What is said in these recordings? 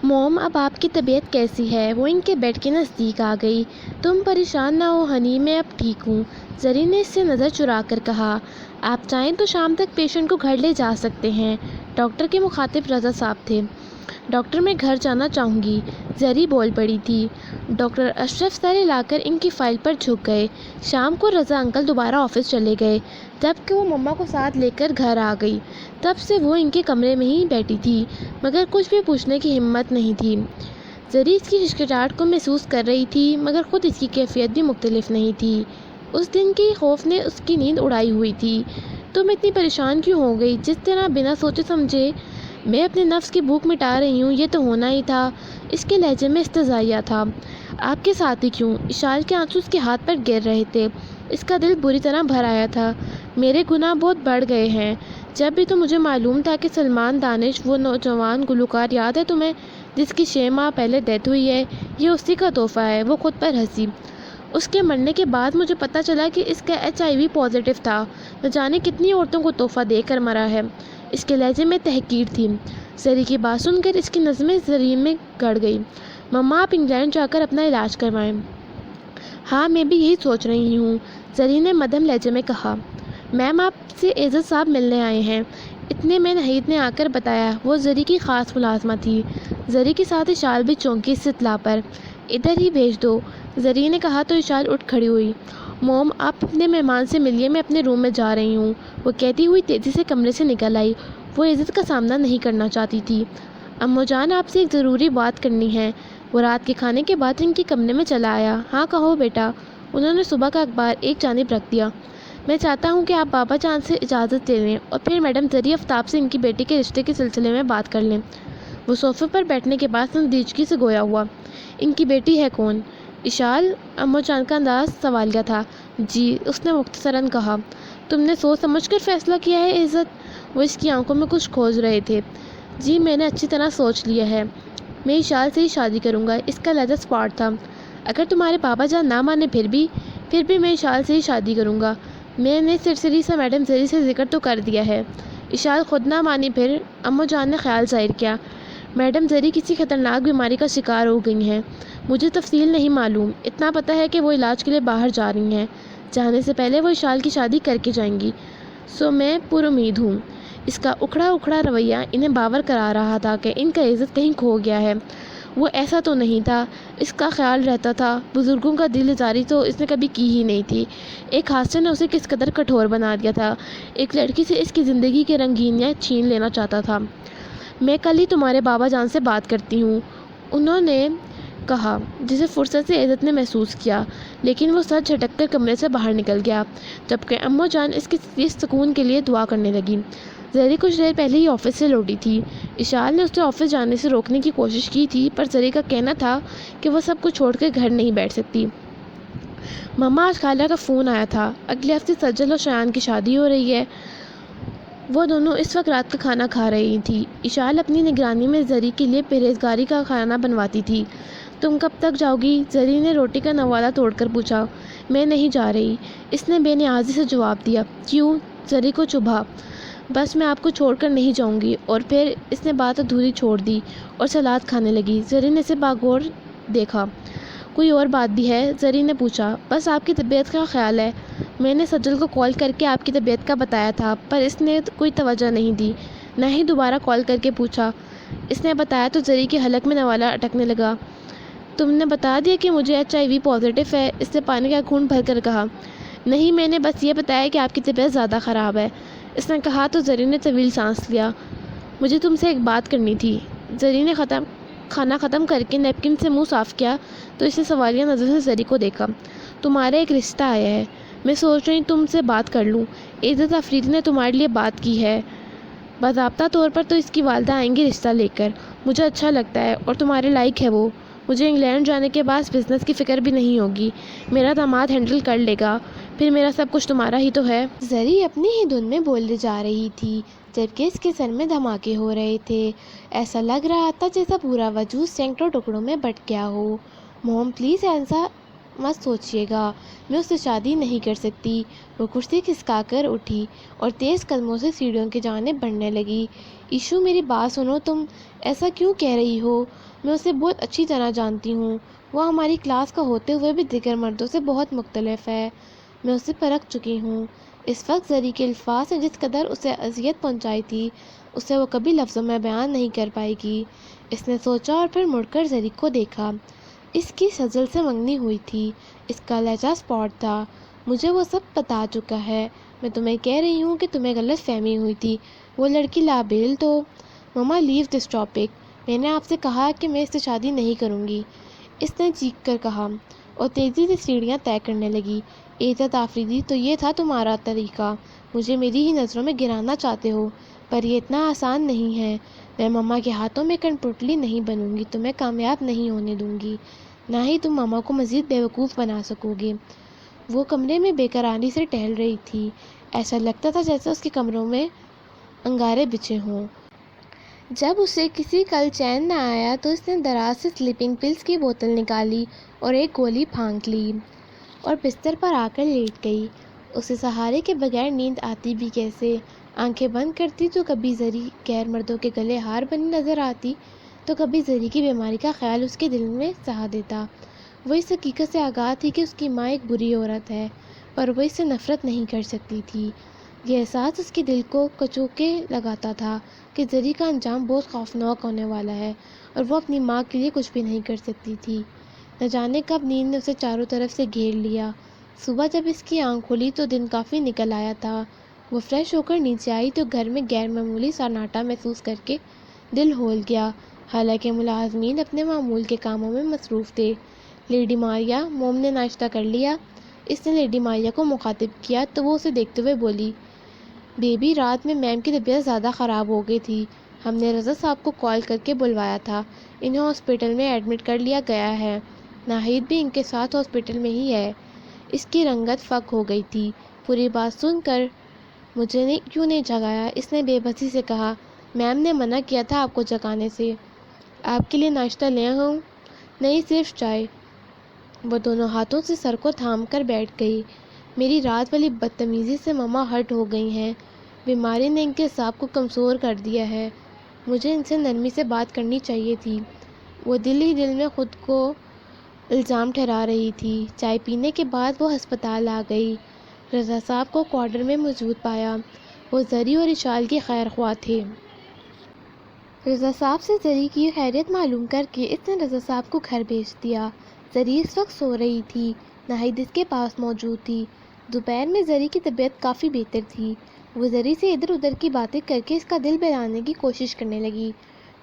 موم، اب آپ کی طبیعت کیسی ہے؟ وہ ان کے بیڈ کے نزدیک آ گئی۔ تم پریشان نہ ہو ہنی، میں اب ٹھیک ہوں، زری نے اس سے نظر چرا کر کہا۔ آپ چاہیں تو شام تک پیشنٹ کو گھر لے جا سکتے ہیں۔ ڈاکٹر کے مخاطب رضا صاحب تھے۔ ڈاکٹر، میں گھر جانا چاہوں گی، زری بول پڑی تھی۔ ڈاکٹر اشرف سر ہلا کر ان کی فائل پر جھک گئے۔ شام کو رضا انکل دوبارہ آفس چلے گئے، جب کہ وہ مما کو ساتھ لے کر گھر آ گئی۔ تب سے وہ ان کے کمرے میں ہی بیٹھی تھی، مگر کچھ بھی پوچھنے کی ہمت نہیں تھی۔ زری اس کی ہچکچاہٹ کو محسوس کر رہی تھی، مگر خود اس کی کیفیت بھی مختلف نہیں تھی۔ اس دن کے خوف نے اس کی نیند اڑائی ہوئی تھی۔ تم اتنی پریشان کیوں ہو گئی؟ جس طرح بنا سوچے سمجھے میں اپنے نفس کی بھوک مٹا رہی ہوں، یہ تو ہونا ہی تھا۔ اس کے لہجے میں استہزائیہ تھا۔ آپ کے ساتھ ہی کیوں؟ اشال کے آنسو اس کے ہاتھ پر گر رہے تھے۔ اس کا دل بری طرح بھر آیا تھا۔ میرے گناہ بہت بڑھ گئے ہیں۔ جب بھی تو مجھے معلوم تھا کہ سلمان دانش، وہ نوجوان گلوکار یاد ہے تمہیں، جس کی 6 ماہ پہلے ڈیتھ ہوئی ہے، یہ اسی کا تحفہ ہے۔ وہ خود پر ہنسی۔ اس کے مرنے کے بعد مجھے پتہ چلا کہ اس کا HIV پازیٹیو تھا۔ نہ جانے کتنی عورتوں کو تحفہ دے کر مرا ہے۔ اس کے لہجے میں تحقیر تھی۔ زری کی بات سن کر اس کی نظمیں زمین میں گڑ گئی۔ مما، آپ انگلینڈ جا کر اپنا علاج کروائیں۔ ہاں، میں بھی یہی سوچ رہی ہوں، زری نے مدھم لہجے میں کہا۔ میم، آپ سے عزت صاحب ملنے آئے ہیں، اتنے میں نہید نے آ کر بتایا۔ وہ زری کی خاص ملازمہ تھی۔ زری کے ساتھ اشال بھی چونکی اس اطلاع پر۔ ادھر ہی بھیج دو، زری نے کہا تو اشال اٹھ کھڑی ہوئی۔ موم، آپ اپنے مہمان سے ملیے، میں اپنے روم میں جا رہی ہوں، وہ کہتی ہوئی تیزی سے کمرے سے نکل آئی۔ وہ عزت کا سامنا نہیں کرنا چاہتی تھی۔ اماں جان، آپ سے ایک ضروری بات کرنی ہے۔ وہ رات کے کھانے کے بعد ان کے کمرے میں چلا آیا۔ ہاں کہو بیٹا۔ انہوں نے صبح کا اخبار ایک جانب رکھ دیا۔ میں چاہتا ہوں کہ آپ بابا جان سے اجازت لے لیں اور پھر میڈم زری آفتاب سے ان کی بیٹی کے رشتے کے سلسلے میں بات کر لیں۔ وہ صوفے پر بیٹھنے کے بعد سنجیدگی سے گویا ہوا۔ ان کی بیٹی ہے کون؟ اشال، اماں جان کا انداز سوالیہ تھا۔ جی، اس نے مختصراً کہا۔ تم نے سوچ سمجھ کر فیصلہ کیا ہے عزت؟ وہ اس کی آنکھوں میں کچھ کھوج رہے تھے۔ جی، میں نے اچھی طرح سوچ لیا ہے، میں اشال سے ہی شادی کروں گا۔ اس کا لہجہ سپاٹ تھا۔ اگر تمہارے بابا جان نہ مانے پھر بھی میں اشال سے ہی شادی کروں گا۔ میں نے سرسری سا میڈم زری سے ذکر تو کر دیا ہے۔ اشال خود نہ مانی پھر؟ اماں جان نے خیال ظاہر کیا۔ میڈم زری کسی خطرناک بیماری کا شکار ہو گئی ہیں۔ مجھے تفصیل نہیں معلوم، اتنا پتہ ہے کہ وہ علاج کے لیے باہر جا رہی ہیں۔ جانے سے پہلے وہ اشال کی شادی کر کے جائیں گی، سو میں پر امید ہوں۔ اس کا اکھڑا اکھڑا رویہ انہیں باور کرا رہا تھا کہ ان کا عزت کہیں کھو گیا ہے۔ وہ ایسا تو نہیں تھا، اس کا خیال رہتا تھا۔ بزرگوں کا دل ازاری تو اس نے کبھی کی ہی نہیں تھی۔ ایک حادثے نے اسے کس قدر کٹھور بنا دیا تھا۔ ایک لڑکی سے اس کی زندگی کے رنگینیاں چھین لینا چاہتا تھا۔ میں کل ہی تمہارے بابا جان سے بات کرتی ہوں، انہوں نے کہا، جسے فرصت سے عزت نے محسوس کیا، لیکن وہ سر جھٹک کر کمرے سے باہر نکل گیا، جبکہ اماں جان اس کے سکون کے لیے دعا کرنے لگی۔ زری کچھ دیر پہلے ہی آفس سے لوٹی تھی۔ اشال نے اسے آفس جانے سے روکنے کی کوشش کی تھی، پر زری کا کہنا تھا کہ وہ سب کچھ چھوڑ کر گھر نہیں بیٹھ سکتی۔ مما، آج خالہ کا فون آیا تھا، اگلے ہفتے سجل اور شایان کی شادی ہو رہی ہے۔ وہ دونوں اس وقت رات کا کھانا کھا رہی تھی۔ اشال اپنی نگرانی میں زری کے لیے پرہیزگاری کا کھانا بنواتی تھی۔ تم کب تک جاؤ گی؟ زری نے روٹی کا نوالا توڑ کر پوچھا۔ میں نہیں جا رہی، اس نے بے نیازی سے جواب دیا۔ کیوں؟ زری کو چبھا۔ بس میں آپ کو چھوڑ کر نہیں جاؤں گی۔ اور پھر اس نے بات ادھوری چھوڑ دی اور سلاد کھانے لگی۔ زری نے اسے باغور دیکھا۔ کوئی اور بات بھی ہے؟ زری نے پوچھا۔ بس آپ کی طبیعت کا خیال ہے، میں نے سجل کو کال کر کے آپ کی طبیعت کا بتایا تھا، پر اس نے کوئی توجہ نہیں دی، نہ ہی دوبارہ کال کر کے پوچھا۔ اس نے بتایا تو زری کے حلق میں نوالا اٹکنے لگا۔ تم نے بتا دیا کہ مجھے HIV پازیٹیو ہے؟ اس نے پانی کا گھونٹ بھر کر کہا۔ نہیں، میں نے بس یہ بتایا کہ آپ کی طبیعت زیادہ خراب ہے، اس نے کہا تو زری نے طویل سانس لیا۔ مجھے تم سے ایک بات کرنی تھی۔ زری نے کھانا ختم کر کے نیپکن سے منہ صاف کیا تو اس نے سوالیہ نظر سے زری کو دیکھا۔ تمہارا ایک رشتہ آیا ہے، میں سوچ رہی تم سے بات کر لوں۔ عزت افریدی نے تمہارے لیے بات کی ہے۔ باضابطہ طور پر تو اس کی والدہ آئیں گی رشتہ لے کر، مجھے اچھا لگتا ہے اور تمہارے لائق ہے وہ۔ مجھے انگلینڈ جانے کے بعد بزنس کی فکر بھی نہیں ہوگی، میرا داماد ہینڈل کر لے گا، پھر میرا سب کچھ تمہارا ہی تو ہے۔ زری اپنی ہی دھن میں بولنے جا رہی تھی، جبکہ اس کے سر میں دھماکے ہو رہے تھے۔ ایسا لگ رہا تھا جیسا پورا وجود سینکڑوں ٹکڑوں میں بٹ گیا ہو۔ موم، پلیز ایسا مت سوچیے گا، میں اس سے شادی نہیں کر سکتی۔ وہ کرسی کھسکا کر اٹھی اور تیز قدموں سے سیڑھیوں کی جانب بڑھنے لگی۔ ایشو میری بات سنو، تم ایسا کیوں کہہ رہی ہو؟ میں اسے بہت اچھی طرح جانتی ہوں، وہ ہماری کلاس کا ہوتے ہوئے بھی دیگر مردوں سے بہت مختلف ہے، میں اسے پرکھ چکی ہوں۔ اس وقت زری کے الفاظ نے جس قدر اسے اذیت پہنچائی تھی اسے وہ کبھی لفظوں میں بیان نہیں کر پائے گی۔ اس نے سوچا اور پھر مڑ کر زری کو دیکھا۔ اس کی سجل سے منگنی ہوئی تھی، اس کا لہجہ اسپاٹ تھا۔ مجھے وہ سب بتا چکا ہے، میں تمہیں کہہ رہی ہوں کہ تمہیں غلط فہمی ہوئی تھی، وہ لڑکی لابیل تو… مما لیو دس ٹاپک، میں نے آپ سے کہا کہ میں اس سے شادی نہیں کروں گی، اس نے چیخ کر کہا اور تیزی سے سیڑھیاں طے کرنے لگی۔ عزت آفریدی، تو یہ تھا تمہارا طریقہ، مجھے میری ہی نظروں میں گرانا چاہتے ہو، پر یہ اتنا آسان نہیں ہے۔ میں مما کے ہاتھوں میں کنپوٹلی نہیں بنوں گی، تمہیں کامیاب نہیں ہونے دوں گی، نہ ہی تم مما کو مزید بیوقوف بنا سکو گے۔ وہ کمرے میں بے قراری سے ٹہل رہی تھی، ایسا لگتا تھا جیسے اس کے کمروں میں انگارے بچھے ہوں۔ جب اسے کسی کل چین نہ آیا تو اس نے دراز سے سلیپنگ پلز کی بوتل نکالی اور ایک گولی پھونک لی اور بستر پر آ کر لیٹ گئی۔ اسے سہارے کے بغیر نیند آتی بھی کیسے؟ آنکھیں بند کرتی تو کبھی زری غیر مردوں کے گلے ہار بنی نظر آتی تو کبھی زری کی بیماری کا خیال اس کے دل میں سہا دیتا۔ وہ اس حقیقت سے آگاہ تھی کہ اس کی ماں ایک بری عورت ہے، پر وہ اس سے نفرت نہیں کر سکتی تھی۔ یہ احساس اس کے دل کو کچوکے لگاتا تھا کہ زری کا انجام بہت خوفناک ہونے والا ہے اور وہ اپنی ماں کے لیے کچھ بھی نہیں کر سکتی تھی۔ نہ جانے کب نیند نے اسے چاروں طرف سے گھیر لیا۔ صبح جب اس کی آنکھ کھلی تو دن کافی نکل آیا تھا۔ وہ فریش ہو کر نیچے آئی تو گھر میں غیر معمولی سناٹا محسوس کر کے دل ہول گیا، حالانکہ ملازمین اپنے معمول کے کاموں میں مصروف تھے۔ لیڈی ماریا، موم نے ناشتہ کر لیا؟ اس نے لیڈی ماریا کو مخاطب کیا تو وہ اسے دیکھتے ہوئے بولی، بیبی، رات میں میم کی طبیعت زیادہ خراب ہو گئی تھی، ہم نے رضا صاحب کو کال کر کے بلوایا تھا، انہیں ہاسپٹل میں ایڈمٹ کر لیا گیا ہے، ناہید بھی ان کے ساتھ ہاسپٹل میں ہی ہے۔ اس کی رنگت فک ہو گئی تھی۔ پوری بات سن کر مجھے کیوں نہیں جگایا؟ اس نے بے بسی سے کہا۔ میم نے منع کیا تھا آپ کو جگانے سے۔ آپ کے لیے ناشتہ لے آؤں؟ نہیں، صرف چائے۔ وہ دونوں ہاتھوں سے سر کو تھام کر بیٹھ گئی۔ میری رات والی بدتمیزی سے مما ہرٹ ہو گئی ہیں، بیماری نے ان کے اعصاب کو کمزور کر دیا ہے، مجھے ان سے نرمی سے بات کرنی چاہیے تھی۔ وہ دل ہی دل میں خود کو الزام ٹھہرا رہی تھی۔ چائے پینے کے بعد وہ ہسپتال آ گئی۔ رضا صاحب کو کوارٹر میں موجود پایا۔ وہ زری اور اشال کے خیر خواہ تھے۔ رضا صاحب سے زری کی خیریت معلوم کر کے اس نے رضا صاحب کو گھر بھیج دیا۔ زری اس وقت سو رہی تھی، ناہید اس کے پاس موجود تھی۔ دوپہر میں زری کی طبیعت کافی بہتر تھی۔ وہ زری سے ادھر ادھر کی باتیں کر کے اس کا دل بہلانے کی کوشش کرنے لگی۔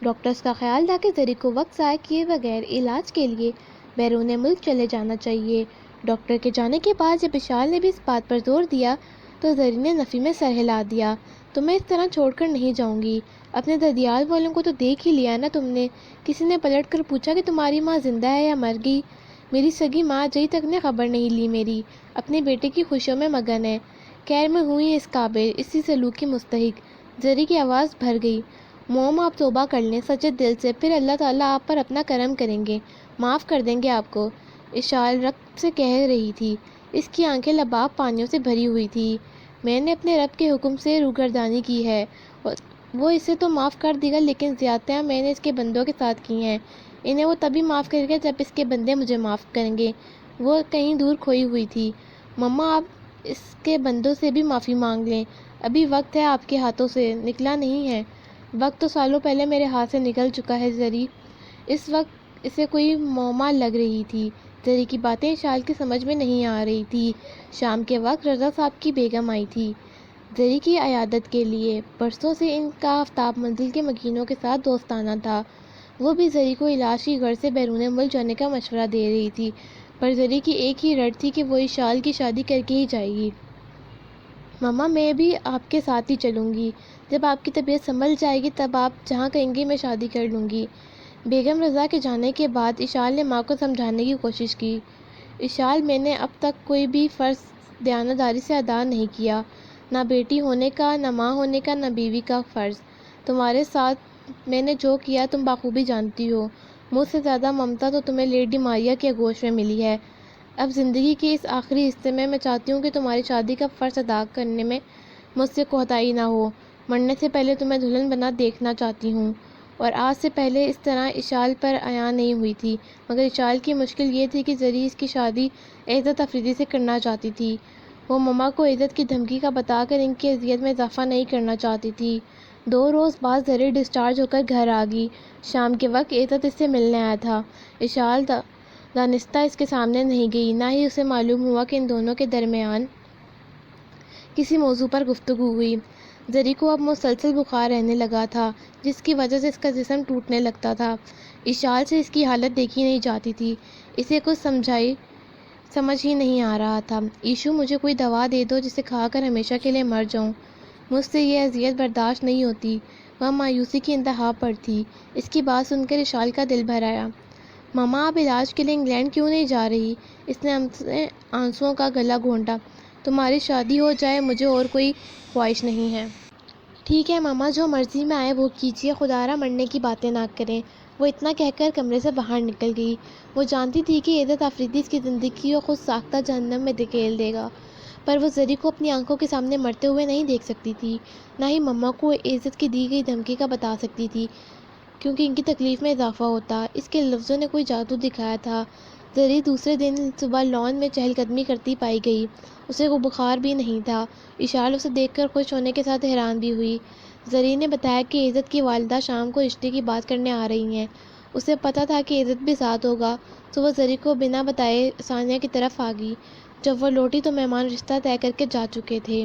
ڈاکٹرز کا خیال تھا کہ زری کو وقت ضائع کیے بغیر علاج کے لیے بیرون ملک چلے جانا چاہیے۔ ڈاکٹر کے جانے کے بعد جب اشال نے بھی اس بات پر زور دیا تو زری نے نفی میں سر ہلا دیا۔ تو میں اس طرح چھوڑ کر نہیں جاؤں گی۔ اپنے ددیال والوں کو تو دیکھ ہی لیا نا تم نے؟ کسی نے پلٹ کر پوچھا کہ تمہاری ماں زندہ ہے یا مر گئی؟ میری سگی ماں جئی تک نے خبر نہیں لی میری، اپنے بیٹے کی خوشیوں میں مگن ہے۔ خیر میں ہوں ہی اس قابل، اسی سلوک کی مستحق۔ زری کی آواز بھر گئی۔ موم، آپ توبہ کر لیں سچے دل سے، پھر اللہ تعالیٰ آپ پر اپنا کرم کریں گے، معاف کر دیں گے آپ کو، اشال رقص سے کہہ رہی تھی۔ اس کی آنکھیں لباب پانیوں سے بھری ہوئی تھی۔ میں نے اپنے رب کے حکم سے روگردانی کی ہے، وہ اسے تو معاف کر دے گا، لیکن زیادتیاں میں نے اس کے بندوں کے ساتھ کی ہیں، انہیں وہ تبھی معاف کرے گا جب اس کے بندے مجھے معاف کریں گے۔ وہ کہیں دور کھوئی ہوئی تھی۔ مما، آپ اس کے بندوں سے بھی معافی مانگ لیں، ابھی وقت ہے، آپ کے ہاتھوں سے نکلا نہیں ہے۔ وقت تو سالوں پہلے میرے ہاتھ سے نکل چکا ہے زری۔ اس وقت اسے کوئی معما لگ رہی تھی۔ زری کی باتیں اشال کی سمجھ میں نہیں آ رہی تھی۔ شام کے وقت رضا صاحب کی بیگم آئی تھی زری کی عیادت کے لیے۔ برسوں سے ان کا آفتاب منزل کے مکینوں کے ساتھ دوستانہ تھا۔ وہ بھی زری کو علاج کی غرض سے بیرون ملک جانے کا مشورہ دے رہی تھی، پر زری کی ایک ہی رٹ تھی کہ وہ اشال کی شادی کر کے ہی جائے گی۔ مما، میں بھی آپ کے ساتھ ہی چلوں گی، جب آپ کی طبیعت سنبھل جائے گی تب آپ جہاں کہیں گے میں شادی کر لوں گی۔ بیگم رضا کے جانے کے بعد اشال نے ماں کو سمجھانے کی کوشش کی۔ اشال، میں نے اب تک کوئی بھی فرض دیانتداری سے ادا نہیں کیا، نہ بیٹی ہونے کا، نہ ماں ہونے کا، نہ بیوی کا فرض۔ تمہارے ساتھ میں نے جو کیا تم بخوبی جانتی ہو۔ مجھ سے زیادہ ممتا تو تمہیں لیڈی ماریا کے آغوش میں ملی ہے۔ اب زندگی کے اس آخری حصے میں چاہتی ہوں کہ تمہاری شادی کا فرض ادا کرنے میں مجھ سے کوتاہی نہ ہو۔ مرنے سے پہلے تمہیں دلہن بنا دیکھنا چاہتی ہوں۔ اور آج سے پہلے اس طرح اشال پر عیاں نہیں ہوئی تھی، مگر اشال کی مشکل یہ تھی کہ زری اس کی شادی عزت افریدی سے کرنا چاہتی تھی۔ وہ مما کو عزت کی دھمکی کا بتا کر ان کی اذیت میں اضافہ نہیں کرنا چاہتی تھی۔ 2 روز بعد زری ڈسچارج ہو کر گھر آ گئی۔ شام کے وقت عزت اس سے ملنے آیا تھا۔ اشال دانستہ اس کے سامنے نہیں گئی، نہ ہی اسے معلوم ہوا کہ ان دونوں کے درمیان کسی موضوع پر گفتگو ہوئی۔ زری کو اب مسلسل بخار رہنے لگا تھا، جس کی وجہ سے اس کا جسم ٹوٹنے لگتا تھا۔ اشال سے اس کی حالت دیکھی نہیں جاتی تھی، اسے کچھ سمجھ ہی نہیں آ رہا تھا۔ ایشو، مجھے کوئی دوا دے دو جسے کھا کر ہمیشہ کے لیے مر جاؤں، مجھ سے یہ اذیت برداشت نہیں ہوتی۔ وہ مایوسی کی انتہا پر تھی۔ اس کی بات سن کر اشال کا دل بھر آیا۔ مما، آپ علاج کے لیے انگلینڈ کیوں نہیں جا رہی؟ اس نے آنسوؤں کا گلا گھونٹا۔ تمہاری شادی ہو جائے، مجھے اور کوئی خواہش نہیں ہے۔ ٹھیک ہے مما، جو مرضی میں آئے وہ کیجیے، خدا را مرنے کی باتیں نہ کریں۔ وہ اتنا کہہ کر کمرے سے باہر نکل گئی۔ وہ جانتی تھی کہ عزت افریدی اس کی زندگی کو خود ساختہ جہنم میں دھکیل دے گا، پر وہ زری کو اپنی آنکھوں کے سامنے مرتے ہوئے نہیں دیکھ سکتی تھی، نہ ہی مما کو عزت کی دی گئی دھمکی کا بتا سکتی تھی، کیونکہ ان کی تکلیف میں اضافہ ہوتا۔ اس کے لفظوں نے کوئی جادو دکھایا تھا۔ زری دوسرے دن صبح لان میں چہل قدمی کرتی پائی گئی۔ اسے وہ بخار بھی نہیں تھا۔ اشال اسے دیکھ کر خوش ہونے کے ساتھ حیران بھی ہوئی۔ زری نے بتایا کہ عزت کی والدہ شام کو رشتے کی بات کرنے آ رہی ہیں۔ اسے پتہ تھا کہ عزت بھی ساتھ ہوگا، تو وہ زری کو بنا بتائے ثانیہ کی طرف آ گئی۔ جب وہ لوٹی تو مہمان رشتہ طے کر کے جا چکے تھے۔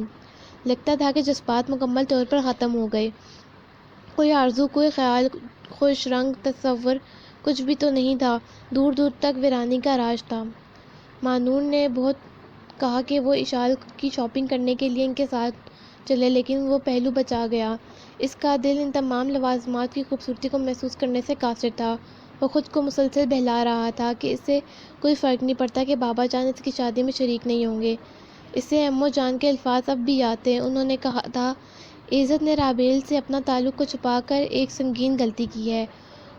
لگتا تھا کہ جذبات مکمل طور پر ختم ہو گئے۔ کوئی آرزو، کوئی خیال، خوش رنگ تصور، کچھ بھی تو نہیں تھا۔ دور دور تک ویرانی کا راج تھا۔ مانور نے بہت کہا کہ وہ اشال کی شاپنگ کرنے کے لیے ان کے ساتھ چلے، لیکن وہ پہلو بچا گیا۔ اس کا دل ان تمام لوازمات کی خوبصورتی کو محسوس کرنے سے قاصر تھا۔ وہ خود کو مسلسل بہلا رہا تھا کہ اس سے کوئی فرق نہیں پڑتا کہ بابا جان اس کی شادی میں شریک نہیں ہوں گے۔ اسے امّو جان کے الفاظ اب بھی یاد تھے۔ انہوں نے کہا تھا، عزت نے رابیل سے اپنا تعلق کو چھپا کر ایک سنگین غلطی کی ہے،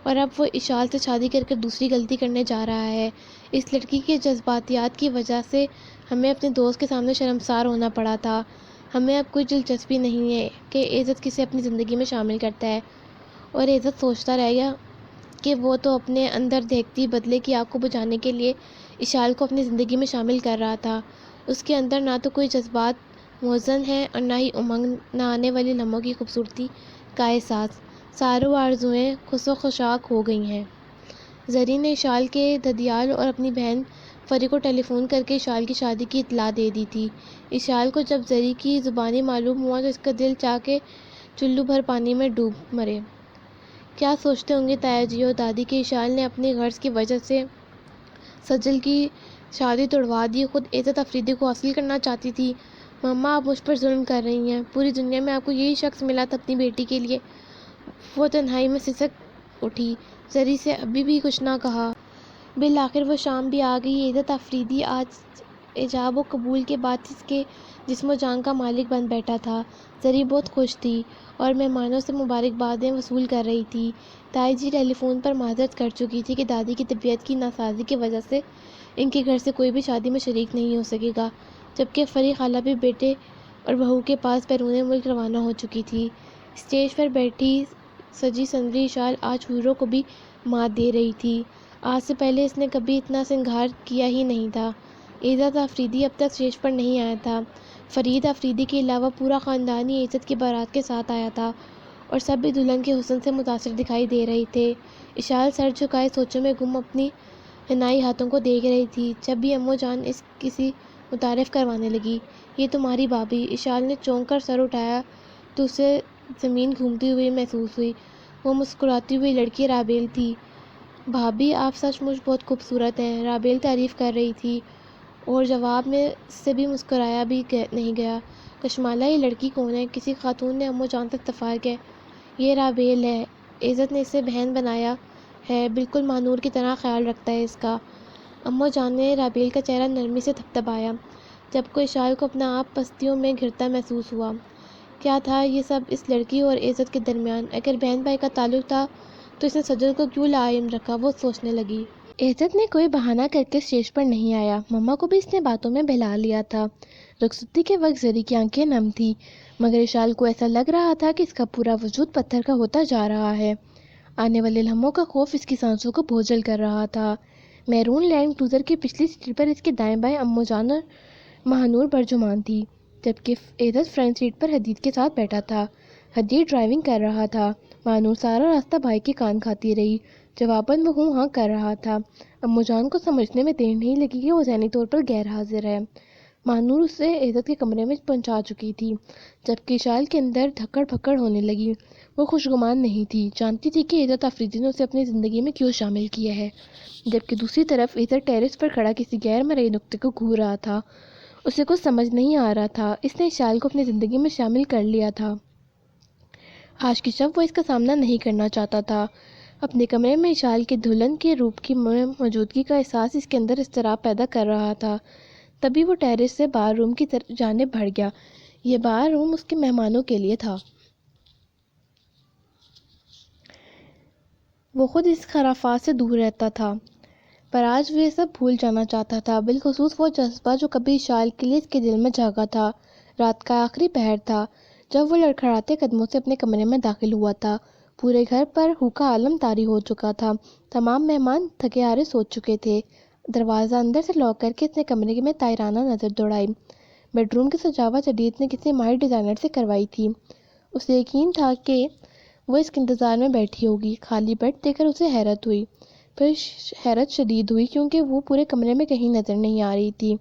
اور اب وہ اشال سے شادی کر کے دوسری غلطی کرنے جا رہا ہے۔ اس لڑکی کے جذباتیات کی وجہ سے ہمیں اپنے دوست کے سامنے شرمسار ہونا پڑا تھا۔ ہمیں اب کوئی دلچسپی نہیں ہے کہ عزت کسے اپنی زندگی میں شامل کرتا ہے۔ اور عزت سوچتا رہ گیا کہ وہ تو اپنے اندر دہکتی بدلے کی آگ کو بجھانے کے لیے اشال کو اپنی زندگی میں شامل کر رہا تھا۔ اس کے اندر نہ تو کوئی جذبات موزن ہیں اور نہ ہی امنگ، نہ آنے والی لمحوں کی خوبصورتی کا احساس۔ ساروں آرزوئیں خس و خشاک ہو گئی ہیں۔ زری نے اشال کے ددیال اور اپنی بہن فری کو ٹیلی فون کر کے اشال کی شادی کی اطلاع دے دی تھی۔ اشال کو جب زری کی زبانی معلوم ہوا تو اس کا دل چاہ کے چلو بھر پانی میں ڈوب مرے۔ کیا سوچتے ہوں گے تایا جی اور دادی کہ اشال نے اپنی غرض کی وجہ سے سجل کی شادی توڑوا دی، خود عزت افریدی کو حاصل کرنا چاہتی تھی۔ مما، آپ مجھ پر ظلم کر رہی ہیں۔ پوری دنیا میں آپ کو یہی شخص ملا تھا اپنی بیٹی کے لیے۔ وہ تنہائی میں سسک اٹھی، زری سے ابھی بھی کچھ نہ کہا۔ بالآخر وہ شام بھی آ گئی۔ عزت افریدی آج ایجاب و قبول کے بعد اس کے جسم و جان کا مالک بن بیٹھا تھا۔ زری بہت خوش تھی اور مہمانوں سے مبارکبادیں وصول کر رہی تھی۔ تائی جی ٹیلی فون پر معذرت کر چکی تھی کہ دادی کی طبیعت کی ناسازی کی وجہ سے ان کے گھر سے کوئی بھی شادی میں شریک نہیں ہو سکے گا، جبکہ فری خالہ بھی بیٹے اور بہو کے پاس بیرون ملک روانہ ہو چکی تھی۔ اسٹیج پر بیٹھی سجی سنوری اشال آج حوروں کو بھی مات دے رہی تھی۔ آج سے پہلے اس نے کبھی اتنا سنگھار کیا ہی نہیں تھا۔ عزت افریدی اب تک اسٹیج پر نہیں آیا تھا۔ فرید افریدی کے علاوہ پورا خاندان ہی عزت کی بارات کے ساتھ آیا تھا اور سب بھی دلہن کے حسن سے متاثر دکھائی دے رہے تھے۔ اشال سر جھکائے سوچوں میں گم اپنی حنائی ہاتھوں کو دیکھ رہی تھی۔ جب بھی امّو جان اس کسی متعارف کروانے لگی، یہ تمہاری بھابھی، اشال نے چونک کر سر اٹھایا تو اسے زمین گھومتی ہوئی محسوس ہوئی۔ وہ مسکراتی ہوئی لڑکی رابیل تھی۔ بھابھی، آپ سچ مچ بہت خوبصورت ہیں، رابیل تعریف کر رہی تھی، اور جواب میں سے بھی مسکرایا بھی نہیں گیا۔ کشمالہ، یہ لڑکی کون ہے؟ کسی خاتون نے امّو جان سے استفسار کیا۔ یہ رابیل ہے، عزت نے اسے بہن بنایا ہے، بالکل مانور کی طرح خیال رکھتا ہے اس کا۔ امّو جان نے رابیل کا چہرہ نرمی سے تھپتھپایا، جب کہ اشال کو اپنا آپ پستیوں میں گھرتا محسوس ہوا۔ کیا تھا یہ سب اس لڑکی اور عزت کے درمیان؟ اگر بہن بھائی کا تعلق تھا تو اس نے سجل کو کیوں لاعلم رکھا؟ وہ سوچنے لگی۔ عزت نے کوئی بہانہ کر کے اسٹیج پر نہیں آیا۔ مما کو بھی اس نے باتوں میں بہلا لیا تھا۔ رخصتی کے وقت زری کی آنکھیں نم تھی، مگر اشال کو ایسا لگ رہا تھا کہ اس کا پورا وجود پتھر کا ہوتا جا رہا ہے۔ آنے والے لمحوں کا خوف اس کی سانسوں کو بوجھل کر رہا تھا۔ میرون لینڈ کروزر کی پچھلی سیٹ پر اس کے دائیں بائیں امو جان اور مہانور برجمان تھی، جبکہ عزت فرنٹ سیٹ پر حدید کے ساتھ بیٹھا تھا۔ حدید ڈرائیونگ کر رہا تھا۔ مہانور سارا راستہ بھائی کے کان کھاتی رہی۔ جواباً وہ ہوں ہاں کر رہا تھا۔ امو جان کو سمجھنے میں دیر نہیں لگی کہ وہ ذہنی طور پر غیر حاضر ہے۔ مہانور اسے عزت کے کمرے میں پہنچا چکی تھی، جبکہ اشال کے اندر دھکڑ پھکڑ ہونے لگی۔ وہ خوشگمان نہیں تھی، جانتی تھی کہ عزت آفریدی نے اسے اپنی زندگی میں کیوں شامل کیا ہے، جبکہ دوسری طرف عزت ٹیرس پر کھڑا کسی غیر مرئی نقطے کو گھور رہا تھا۔ اسے کچھ سمجھ نہیں آ رہا تھا۔ اس نے اشال کو اپنی زندگی میں شامل کر لیا تھا۔ آج کی شب وہ اس کا سامنا نہیں کرنا چاہتا تھا۔ اپنے کمرے میں اشال کے دلہن کے روپ کی موجودگی کا احساس اس کے اندر اضطراب پیدا کر رہا تھا۔ تبھی وہ ٹیرس سے بار روم کی جانب بڑھ گیا۔ یہ بار روم اس کے مہمانوں کے لیے تھا۔ وہ خود اس خرافات سے دور رہتا تھا، پر آج وہ یہ سب بھول جانا چاہتا تھا، بالخصوص وہ جذبہ جو کبھی اشال کے لیے اس کے دل میں جاگا تھا۔ رات کا آخری پہر تھا جب وہ لڑکھڑاتے قدموں سے اپنے کمرے میں داخل ہوا تھا۔ پورے گھر پر ہوکا عالم طاری ہو چکا تھا۔ تمام مہمان تھکے ہارے سو چکے تھے۔ دروازہ اندر سے لاک کر کے اس نے کمرے میں طائرانہ نظر دوڑائی۔ بیڈ روم کی سجاوٹ جدید نے کسی ماہر ڈیزائنر سے کروائی تھی۔ اسے یقین تھا کہ وہ اس کے انتظار میں بیٹھی ہوگی۔ خالی بیڈ دیکھ کر اسے حیرت ہوئی، پھر حیرت شدید ہوئی کیونکہ وہ پورے کمرے میں کہیں نظر نہیں آ رہی تھی۔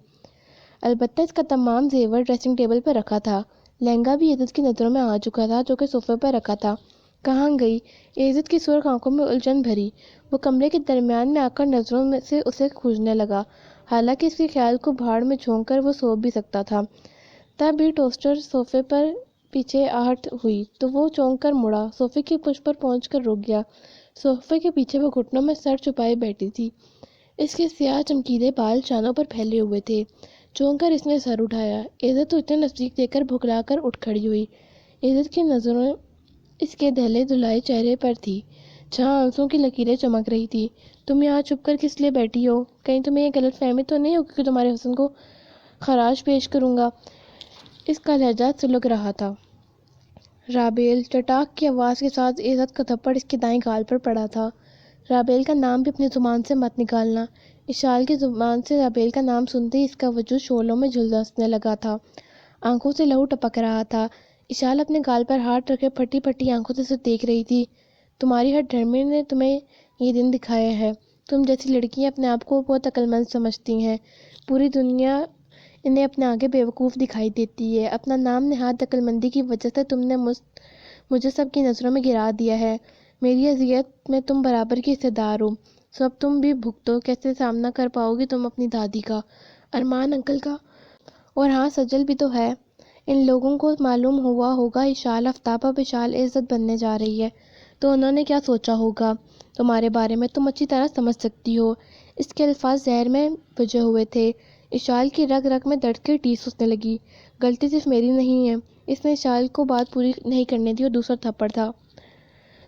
البتہ اس کا تمام زیور ڈریسنگ ٹیبل پر رکھا تھا۔ لہنگا بھی عزت کی نظروں میں آ چکا تھا جو کہ صوفے پر رکھا تھا۔ کہاں گئی؟ عزت کی سرخ آنکھوں میں الجھن بھری۔ وہ کمرے کے درمیان میں آ کر نظروں سے اسے کھوجنے لگا، حالانکہ اس کے خیال کو بھاڑ میں جھونک کر وہ سو بھی سکتا تھا۔ تب ہی ٹوسٹر صوفے پر پیچھے آہٹ ہوئی تو وہ چونک کر مڑا، صوفے کی پشت پر پہنچ کر رک گیا۔ صوفے کے پیچھے وہ گھٹنوں میں سر چھپائے بیٹھی تھی۔ اس کے سیاہ چمکیلے بال شانوں پر پھیلے ہوئے تھے۔ چونک کر اس نے سر اٹھایا۔ عزت تو اتنے نزدیک دیکھ کر بھکلا کر اٹھ کھڑی ہوئی۔ عزت کی نظروں اس کے دہلے دھلائے چہرے پر تھی، جہاں آنسوں کی لکیریں چمک رہی تھی۔ تم یہاں چھپ کر کس لیے بیٹھی ہو؟ کہیں تمہیں یہ غلط فہمی تو نہیں ہوگی کہ تمہارے حسن کو خراج پیش کروں گا؟ اس کا لہجہ سلگ رہا تھا۔ رابیل! چٹاک کی آواز کے ساتھ عزت کا تھپڑ اس کے دائیں گال پر پڑا تھا۔ رابیل کا نام بھی اپنی زبان سے مت نکالنا۔ اشال کی زبان سے رابیل کا نام سنتے ہی اس کا وجود شعلوں میں جھلسنے لگا تھا۔ آنکھوں سے لہو ٹپک رہا تھا۔ اشال اپنے گال پر ہاتھ رکھے پھٹی پھٹی آنکھوں سے اسے دیکھ رہی تھی۔ تمہاری ہر ڈرمی نے تمہیں یہ دن دکھایا ہے۔ تم جیسی لڑکیاں اپنے آپ کو بہت عقل مند سمجھتی ہیں۔ پوری دنیا انہیں اپنے آگے بیوقوف دکھائی دیتی ہے۔ اپنا نام نہاد عقل مندی کی وجہ سے تم نے مجھے سب کی نظروں میں گرا دیا ہے۔ میری اذیت میں تم برابر کی حصہ دار ہو۔ سب تم بھی بھگتو۔ کیسے سامنا کر پاؤ گی تم اپنی دادی کا، ارمان انکل کا؟ اور ہاں، سجل بھی تو ہے۔ ان لوگوں کو معلوم ہوا ہوگا اشال آفتاب اب اشال عزت بننے جا رہی ہے، تو انہوں نے کیا سوچا ہوگا تمہارے بارے میں؟ تم اچھی طرح سمجھ سکتی ہو۔ اس کے الفاظ زہر میں بجھے ہوئے تھے۔ اشال کی رگ رگ میں درد کی ٹیس اٹھنے لگی۔ غلطی صرف میری نہیں ہے۔ اس نے اشال کو بات پوری نہیں کرنے دی اور دوسرا تھپڑ تھا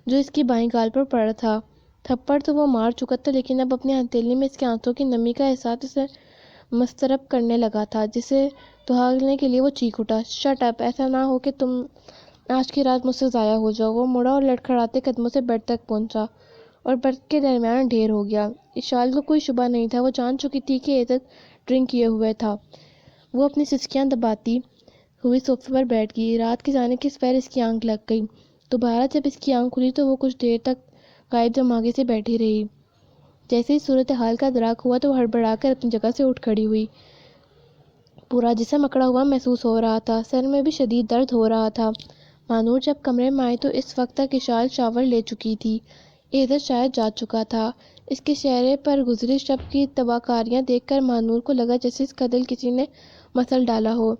جو اس کی بائیں گال پر پڑا تھا۔ تھپڑ تو وہ مار چکا تھا، لیکن اب اپنی ہتھیلی میں اس کے آنسوں کی نمی کا احساس اسے مضطرب کرنے لگا تھا، جسے دہاڑنے کے لیے وہ چیخ اٹھا، شٹ اپ! ایسا نہ ہو کہ تم آج کی رات مجھ سے ضائع ہو جاؤ۔ وہ مڑا اور لڑکھڑاتے قدموں سے بیڈ تک پہنچا اور برت کے درمیان ڈھیر ہو گیا۔ اشال کو کوئی شبہ نہیں تھا، وہ جان چکی تھی کہ عزت ڈرنک کیے ہوئے تھا۔ وہ اپنی سسکیاں دباتی ہوئی صوفے پر بیٹھ گئی۔ رات کے جانے کے سپہر اس کی آنکھ لگ گئی۔ دوبارہ جب اس کی آنکھ کھلی تو وہ کچھ دیر تک غائب دماغی سے بیٹھی رہی۔ جیسے ہی صورتحال کا ادراک ہوا تو وہ ہڑبڑا کر اپنی جگہ سے اٹھ کھڑی ہوئی۔ پورا جسم اکڑا ہوا محسوس ہو رہا تھا، سر میں بھی شدید درد ہو رہا تھا۔ مانور جب کمرے میں آئی تو اس وقت تک اشال شاور لے چکی تھی۔ عزت شاید جا چکا تھا۔ اس کے چہرے پر گزری شب کی تباہکاریاں دیکھ کر مانور کو لگا جیسے اس کا دل کسی نے مسل ڈالا ہو۔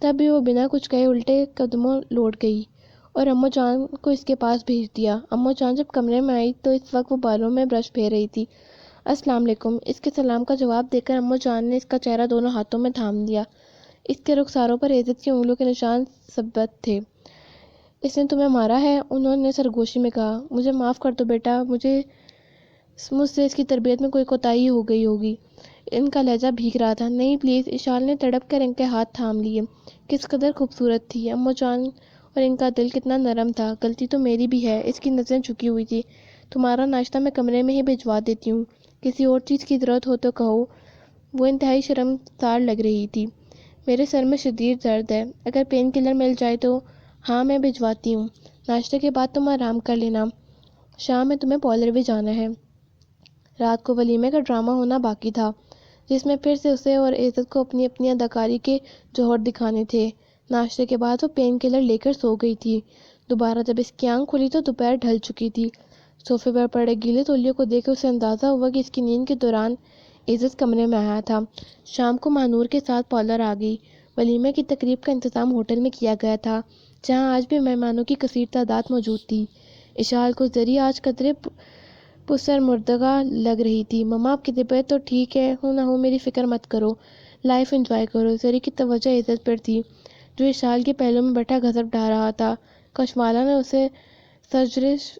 تب بھی وہ بنا کچھ کہے الٹے قدموں لوٹ گئی اور امو جان کو اس کے پاس بھیج دیا۔ امو جان جب کمرے میں آئی تو اس وقت وہ بالوں میں برش پھیر رہی تھی۔ السلام علیکم! اس کے سلام کا جواب دے کر امو جان نے اس کا چہرہ دونوں ہاتھوں میں تھام لیا۔ اس کے رخساروں پر عزت کی انگلیوں کے نشان ثبت تھے۔ اس نے تمہیں مارا ہے؟ انہوں نے سرگوشی میں کہا۔ مجھے معاف کر دو بیٹا، مجھے مجھ سے اس کی تربیت میں کوئی کوتاہی ہو گئی ہوگی۔ ان کا لہجہ بھیگ رہا تھا۔ نہیں پلیز، اشال نے تڑپ کر ان کے ہاتھ تھام لیے۔ کس قدر خوبصورت تھی اماں جان، اور ان کا دل کتنا نرم تھا۔ غلطی تو میری بھی ہے، اس کی نظریں جھکی ہوئی تھی۔ تمہارا ناشتہ میں کمرے میں ہی بھجوا دیتی ہوں، کسی اور چیز کی ضرورت ہو تو کہو۔ وہ انتہائی شرمسار لگ رہی تھی۔ میرے سر میں شدید درد ہے، اگر پین کلر مل جائے تو۔ ہاں میں بھجواتی ہوں، ناشتے کے بعد تم آرام کر لینا، شام میں تمہیں پارلر بھی جانا ہے۔ رات کو ولیمے کا ڈرامہ ہونا باقی تھا، جس میں پھر سے اسے اور عزت کو اپنی اپنی اداکاری کے جوہر دکھانے تھے۔ ناشتے کے بعد وہ پین کلر لے کر سو گئی تھی۔ دوبارہ جب اس کی آنکھ کھلی تو دوپہر ڈھل چکی تھی۔ صوفے پر پڑے گیلے تولیے کو دیکھ کر اسے اندازہ ہوا کہ اس کی نیند کے دوران عزت کمرے میں آیا تھا۔ شام کو مہنور کے ساتھ پارلر آ گئی۔ ولیمے کی تقریب کا انتظام ہوٹل میں کیا گیا تھا، جہاں آج بھی مہمانوں کی کثیر تعداد موجود تھی۔ اشال کو زری آج قدرے پسر مردگا لگ رہی تھی۔ مما آپ کی طبیعت تو ٹھیک ہے، ہو نہ ہو میری فکر مت کرو، لائف انجوائے کرو۔ زری کی توجہ عزت پر تھی، جو اشال کے پہلو میں بیٹھا غضب ڈھا رہا تھا۔ کشمالہ نے اسے سرزنش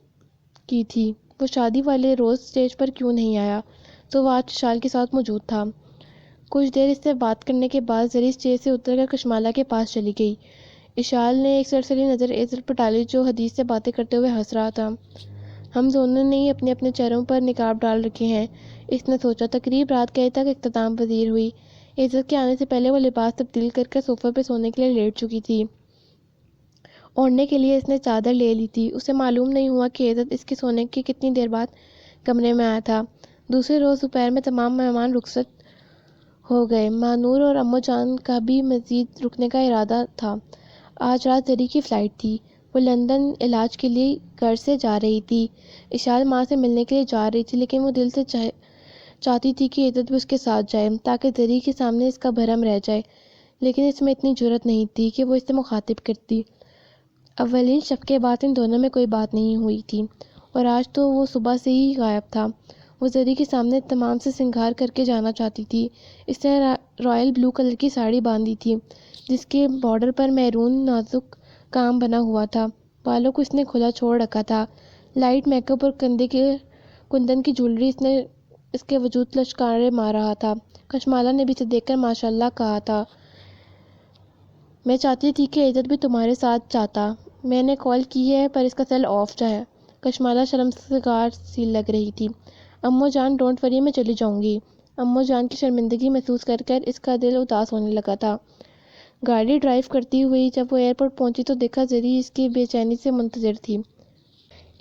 کی تھی، وہ شادی والے روز اسٹیج پر کیوں نہیں آیا، تو وہ آج اشال کے ساتھ موجود تھا۔ کچھ دیر اس سے بات کرنے کے بعد زری اسٹیج سے اتر کر کشمالہ کے پاس چلی گئی۔ اشال نے ایک سرسری نظر عزت پر ڈالی، جو حدیث سے باتیں کرتے ہوئے ہنس رہا تھا۔ ہم دونوں نے ہی اپنے اپنے چہروں پر نقاب ڈال رکھے ہیں، اس نے سوچا۔ تقریب رات گئے تک اختتام پذیر ہوئی۔ عزت کے آنے سے پہلے وہ لباس تبدیل کر صوفے پہ سونے کے لیے لیٹ چکی تھی۔ اوڑھنے کے لیے اس نے چادر لے لی تھی۔ اسے معلوم نہیں ہوا کہ عزت اس کے سونے کے کتنی دیر بعد کمرے میں آیا تھا۔ دوسرے روز دوپہر میں تمام مہمان رخصت ہو گئے۔ مہنور اور اماں جان کا بھی مزید رکنے کا ارادہ تھا۔ آج رات زری کی فلائٹ تھی، وہ لندن علاج کے لیے گھر سے جا رہی تھی۔ اشال ماں سے ملنے کے لیے جا رہی تھی، لیکن وہ دل سے چاہتی تھی کہ عزت بھی اس کے ساتھ جائے، تاکہ زری کے سامنے اس کا بھرم رہ جائے، لیکن اس میں اتنی جرأت نہیں تھی کہ وہ اسے مخاطب کرتی۔ اولین شب کے بعد ان دونوں میں کوئی بات نہیں ہوئی تھی، اور آج تو وہ صبح سے ہی غائب تھا۔ وہ زری کے سامنے تمام سے سنگھار کر کے جانا چاہتی تھی۔ اس نے رائل بلو کلر کی ساڑی باندھی تھی، جس کے بارڈر پر میرون نازک کام بنا ہوا تھا۔ بالوں کو اس نے کھلا چھوڑ رکھا تھا۔ لائٹ میک اپ اور کندن کی جولری اس کے وجود لشکارے مار رہا تھا۔ کشمالہ نے بھی اسے دیکھ کر ماشاء اللہ کہا تھا۔ میں چاہتی تھی کہ عزت بھی تمہارے ساتھ جاتا، میں نے کال کی ہے پر اس کا سیل آف ہے۔ کشمالہ شرمسار سی لگ رہی تھی۔ اماں جان ڈونٹ وری، میں چلی جاؤں گی۔ اماں جان کی شرمندگی محسوس کر کر اس کا دل اداس ہونے لگا تھا۔ گاڑی ڈرائیو کرتی ہوئی جب وہ ایئرپورٹ پہنچی تو دیکھا زری اس کی بے چینی سے منتظر تھی۔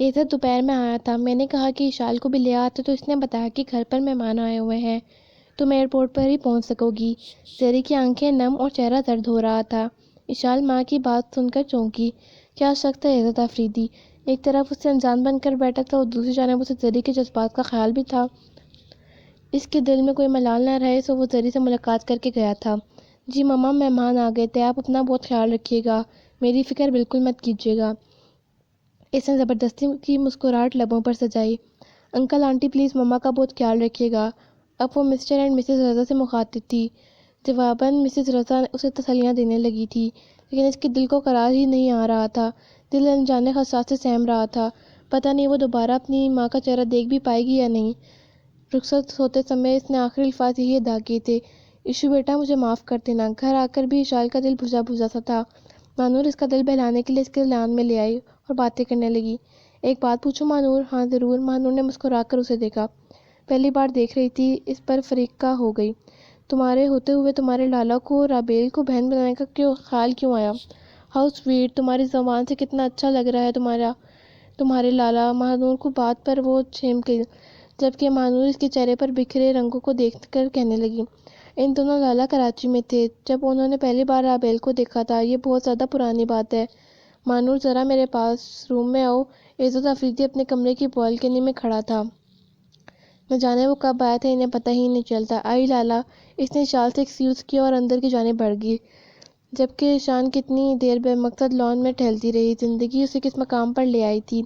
عزت دوپہر میں آیا تھا، میں نے کہا کہ اشال کو بھی لے آتے تو اس نے بتایا کہ گھر پر مہمان آئے ہوئے ہیں، تم ایئرپورٹ پر ہی پہنچ سکو گی۔ زری کی آنکھیں نم اور چہرہ زرد ہو رہا تھا۔ اشال ماں کی بات سن کر چونکی۔ کیا شخص ہے عزت آفریدی، ایک طرف اس سے انجان بن کر بیٹھا تھا اور دوسری جانب اسے زری کے جذبات کا خیال بھی تھا۔ اس کے دل میں کوئی ملال نہ رہے سو وہ زری سے ملاقات کر کے گیا تھا۔ جی مما، مہمان آ گئے تھے، آپ اپنا بہت خیال رکھیے گا، میری فکر بالکل مت کیجیے گا۔ اس نے زبردستی کی مسکراہٹ لبوں پر سجائی۔ انکل آنٹی پلیز مما کا بہت خیال رکھیے گا۔ اب وہ مسٹر اینڈ مسز رضا سے مخاطب تھی۔ جواباً مسز رضا اسے تسلیاں دینے لگی تھی، لیکن اس کے دل کو قرار ہی نہیں آ رہا تھا۔ دل انجانے خدشات سے سہم رہا تھا، پتہ نہیں وہ دوبارہ اپنی ماں کا چہرہ دیکھ بھی پائے گی یا نہیں۔ رخصت ہوتے سمے اس نے آخری الفاظ یہی ادا کیے تھے، ایشو بیٹا مجھے معاف کر دینا۔ گھر آ کر بھی اشال کا دل بھجا بھجا سا تھا۔ مانور اس کا دل بہلانے کے لیے اس کے لان میں لے آئی اور باتیں کرنے لگی۔ ایک بات پوچھوں مانور؟ ہاں ضرور۔ مانور نے مسکرا کر اسے دیکھا، پہلی بار دیکھ رہی تھی، اس پر فریقہ ہو گئی۔ تمہارے ہوتے ہوئے تمہارے لالا کو رابیل کو بہن بنانے کا خیال کیوں آیا؟ ہاؤ سویٹ، تمہاری زبان سے کتنا اچھا لگ رہا ہے تمہارے لالا۔ مانور کو بات پر وہ چھم گئی، جبکہ مانور اس کے چہرے پر بکھرے رنگوں کو دیکھ کر کہنے لگی، ان دونوں لالا کراچی میں تھے جب انہوں نے پہلی بار رابیل کو دیکھا تھا، یہ بہت زیادہ پرانی بات ہے۔ مانور ذرا میرے پاس روم میں آؤ۔ عزت آفریدی اپنے کمرے کی بالکنی میں کھڑا تھا، نہ جانے وہ کب آیا تھا، انہیں پتہ ہی نہیں چلتا۔ آئی لالا، اس نے اشال سے ایکسکیوز کیا اور اندر کی جانب بڑھ گئی، جبکہ شان کتنی دیر بے مقصد لان میں ٹہلتی رہی، زندگی اسے کس مقام پر لے آئی تھی۔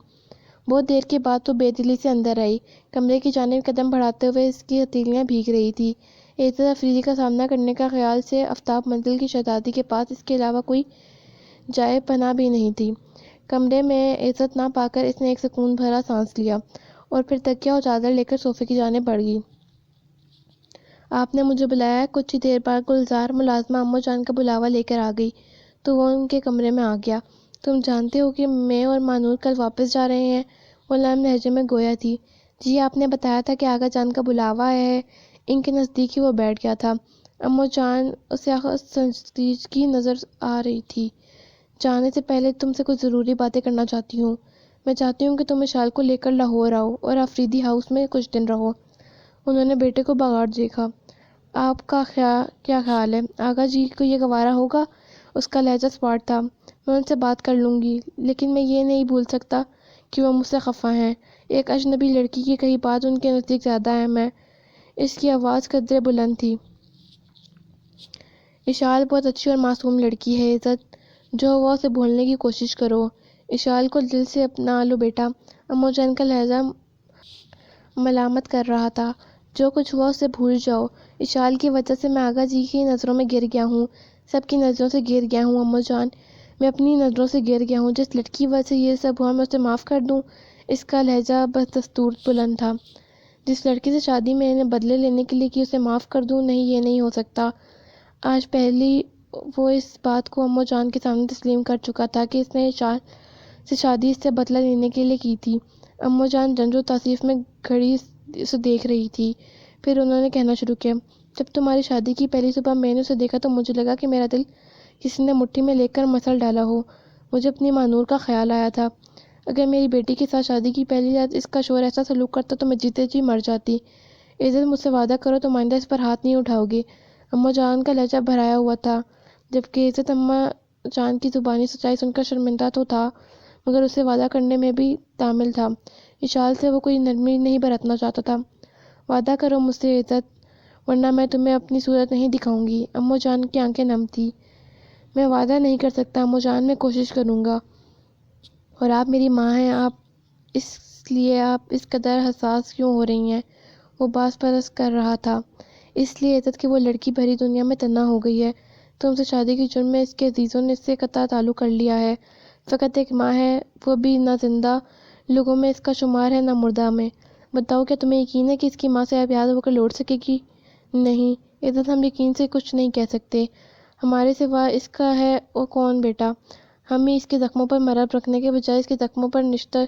بہت دیر کے بعد تو بے دلی سے اندر آئی، کمرے کی جانب قدم بڑھاتے ہوئے اس کی ہتھیلیاں بھیگ رہی تھی۔ عزت آفریدی کا سامنا کرنے کا خیال سے آفتاب منزل کی شہزادی کے پاس اس کے علاوہ کوئی جائے پناہ بھی نہیں تھی۔ کمرے میں عزت نہ پا کر اس نے ایک سکون بھرا سانس لیا اور پھر تکیہ اور چادر لے کر صوفے کی جانب بڑھ گئی۔ آپ نے مجھے بلایا ہے؟ کچھ ہی دیر بعد گلزار ملازمہ اماں جان کا بلاوا لے کر آ گئی تو وہ ان کے کمرے میں آ گیا۔ تم جانتے ہو کہ میں اور مانور کل واپس جا رہے ہیں؟ وہ نرم لہجے میں گویا تھی۔ جی، آپ نے بتایا تھا کہ آغا جان کا بلاوا آیا ہے۔ ان کے نزدیک ہی وہ بیٹھ گیا تھا۔ اماں جان اسے سنجیدگی نظر آ رہی تھی۔ جانے سے پہلے تم سے کچھ ضروری باتیں کرنا چاہتی ہوں۔ میں چاہتی ہوں کہ تم اشال کو لے کر لاہور آؤ اور آفریدی ہاؤس میں کچھ دن رہو۔ انہوں نے بیٹے کو بغور دیکھا۔ آپ کا کیا خیال ہے؟ آغا جی کو یہ گوارا ہوگا؟ اس کا لہجہ سپاٹ تھا۔ میں ان سے بات کر لوں گی، لیکن میں یہ نہیں بھول سکتا کہ وہ مجھ سے خفا ہیں۔ ایک اجنبی لڑکی کی کہی بات ان کے نزدیک زیادہ اہم ہے۔ اس کی آواز قدرے بلند تھی۔ اشال بہت اچھی اور معصوم لڑکی ہے عزت، جو ہوا اسے بھولنے کی کوشش کرو۔ اشال کو دل سے اپنا لو بیٹا۔ اماں جان کا لہجہ ملامت کر رہا تھا۔ جو کچھ ہوا اسے بھول جاؤ۔ اشال کی وجہ سے میں آغا جی کی نظروں میں گر گیا ہوں، سب کی نظروں سے گر گیا ہوں اماں جان۔ میں اپنی نظروں سے گر گیا ہوں۔ جس لڑکی کی وجہ سے یہ سب ہوا میں اسے معاف کر دوں؟ اس کا لہجہ بدستور بلند تھا۔ جس لڑکی سے شادی میں نے بدلے لینے کے لیے کی اسے معاف کر دوں؟ نہیں، یہ نہیں ہو سکتا۔ آج پہلی وہ اس بات کو اماں جان کے سامنے تسلیم کر چکا تھا کہ اس نے اشال سے شادی اس سے بدلہ لینے کے لیے کی تھی۔ اماں جان رنج و تاسیف میں گھڑی اسے دیکھ رہی تھی۔ پھر انہوں نے کہنا شروع کیا، جب تمہاری شادی کی پہلی صبح میں نے اسے دیکھا تو مجھے لگا کہ میرا دل کسی نے مٹھی میں لے کر مسل ڈالا ہو۔ مجھے اپنی مانور کا خیال آیا تھا۔ اگر میری بیٹی کے ساتھ شادی کی پہلی رات اس کا شوہر ایسا سلوک کرتا تو میں جیتے جی مر جاتی۔ عزت، مجھ سے وعدہ کرو تم آئندہ اس پر ہاتھ نہیں اٹھاؤ گی۔ اماں جان کا لہجہ بھرایا ہوا تھا، جبکہ عزت اماں جان کی زبانی سچائی سن کر شرمندہ تو تھا، مگر اسے وعدہ کرنے میں بھی تامل تھا۔ اشال سے وہ کوئی نرمی نہیں برتنا چاہتا تھا۔ وعدہ کرو مجھ سے عزت، ورنہ میں تمہیں اپنی صورت نہیں دکھاؤں گی۔ اماں جان کی آنکھیں نم تھیں۔ میں وعدہ نہیں کر سکتا اماں جان، میں کوشش کروں گا۔ اور آپ میری ماں ہیں، اس لیے آپ اس قدر حساس کیوں ہو رہی ہیں؟ وہ باز پرست کر رہا تھا۔ اس لیے عزت کہ وہ لڑکی بھری دنیا میں تنہا ہو گئی ہے۔ تم سے شادی کے جرم میں اس کے عزیزوں نے اس سے قطع تعلق کر لیا ہے۔ فقط ایک ماں ہے، وہ بھی نہ زندہ لوگوں میں اس کا شمار ہے نہ مردہ میں۔ بتاؤ، کیا تمہیں یقین ہے کہ اس کی ماں سے آزاد ہو کر لوٹ سکے گی؟ نہیں عزت، ہم یقین سے کچھ نہیں کہہ سکتے۔ ہمارے سوا اس کا ہے اور کون بیٹا؟ ہم ہی اس کے زخموں پر مرہم رکھنے کے بجائے اس کے زخموں پر نشتر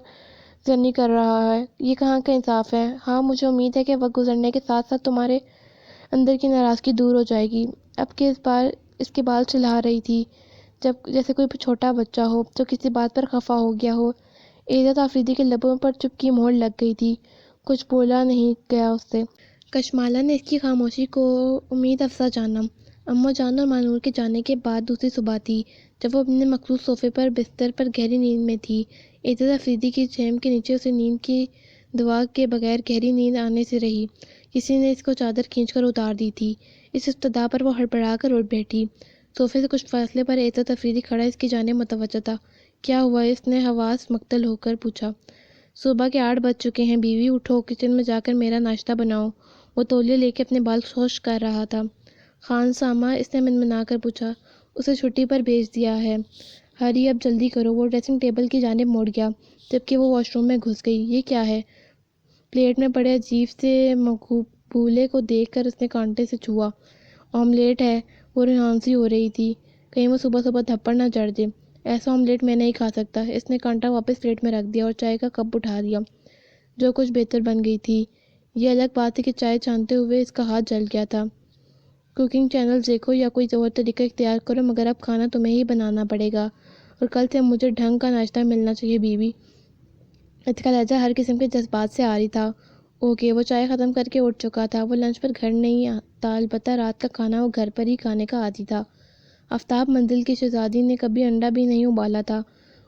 زنی کر رہا ہے۔ یہ کہاں کا انصاف ہے؟ ہاں، مجھے امید ہے کہ وقت گزرنے کے ساتھ ساتھ تمہارے اندر کی ناراضگی دور ہو جائے گی۔ اب کہ اس کے بال چلھا رہی تھی، جیسے کوئی چھوٹا بچہ ہو جو کسی بات پر خفا ہو گیا ہو۔ عزت آفریدی کے لبوں پر چپ کی مہر لگ گئی تھی۔ کچھ بولا نہیں گیا اس سے۔ کشمالہ نے اس کی خاموشی کو امید افزا جانا۔ اماں جان اور مانور کے جانے کے بعد دوسری صبح تھی، جب وہ اپنے مخصوص صوفے پر بستر پر گہری نیند میں تھی۔ عزت آفریدی کی چھیم کے نیچے اسے نیند کی دوا کے بغیر گہری نیند آنے سے رہی۔ کسی نے اس کو چادر کھینچ کر اتار دی تھی۔ اس ابتدا پر وہ ہڑبڑا کر اٹھ بیٹھی۔ صوفے سے کچھ فاصلے پر عزت آفریدی کھڑا اس کی جانب متوجہ تھا۔ کیا ہوا؟ اس نے حواس مختل ہو کر پوچھا۔ صبح کے 8 بج چکے ہیں بیوی، اٹھو، کچن میں جا کر میرا ناشتہ بناؤ۔ وہ تولیہ لے کے اپنے بال خشک کر رہا تھا۔ خان سامہ، اس نے منمنا کر پوچھا۔ اسے چھٹی پر بھیج دیا ہے۔ ہری، اب جلدی کرو۔ وہ ڈریسنگ ٹیبل کی جانب مڑ گیا، جبکہ وہ واش روم میں گھس گئی۔ یہ کیا ہے؟ پلیٹ میں پڑے عجیب سے مقبولے کو دیکھ کر اس نے کانٹے سے چھوا۔ آملیٹ ہے۔ وہ ریحان سی ہو رہی تھی، کہیں وہ صبح صبح تھپڑ نہ جڑ دے۔ ایسا آملیٹ میں نہیں کھا سکتا۔ اس نے کانٹا واپس پلیٹ میں رکھ دیا اور چائے کا کپ اٹھا دیا، جو کچھ بہتر بن گئی تھی۔ یہ الگ بات ہے کہ چائے چھانتے ہوئے اس کا ہاتھ جل گیا تھا۔ کوکنگ چینلز دیکھو یا کوئی اور طریقہ اختیار کرو، مگر اب کھانا تمہیں ہی بنانا پڑے گا، اور کل سے مجھے ڈھنگ کا ناشتہ ملنا چاہیے بیوی۔ اس کا لہجہ ہر قسم کے جذبات سے عاری تھا۔ اوکے۔ وہ چائے ختم کر کے اٹھ چکا تھا۔ وہ لنچ پر گھر نہیں آتا، البتہ رات کا کھانا وہ گھر پر ہی کھانے کا عادی تھا۔ آفتاب منزل کی شہزادی نے کبھی انڈا بھی نہیں ابالا تھا۔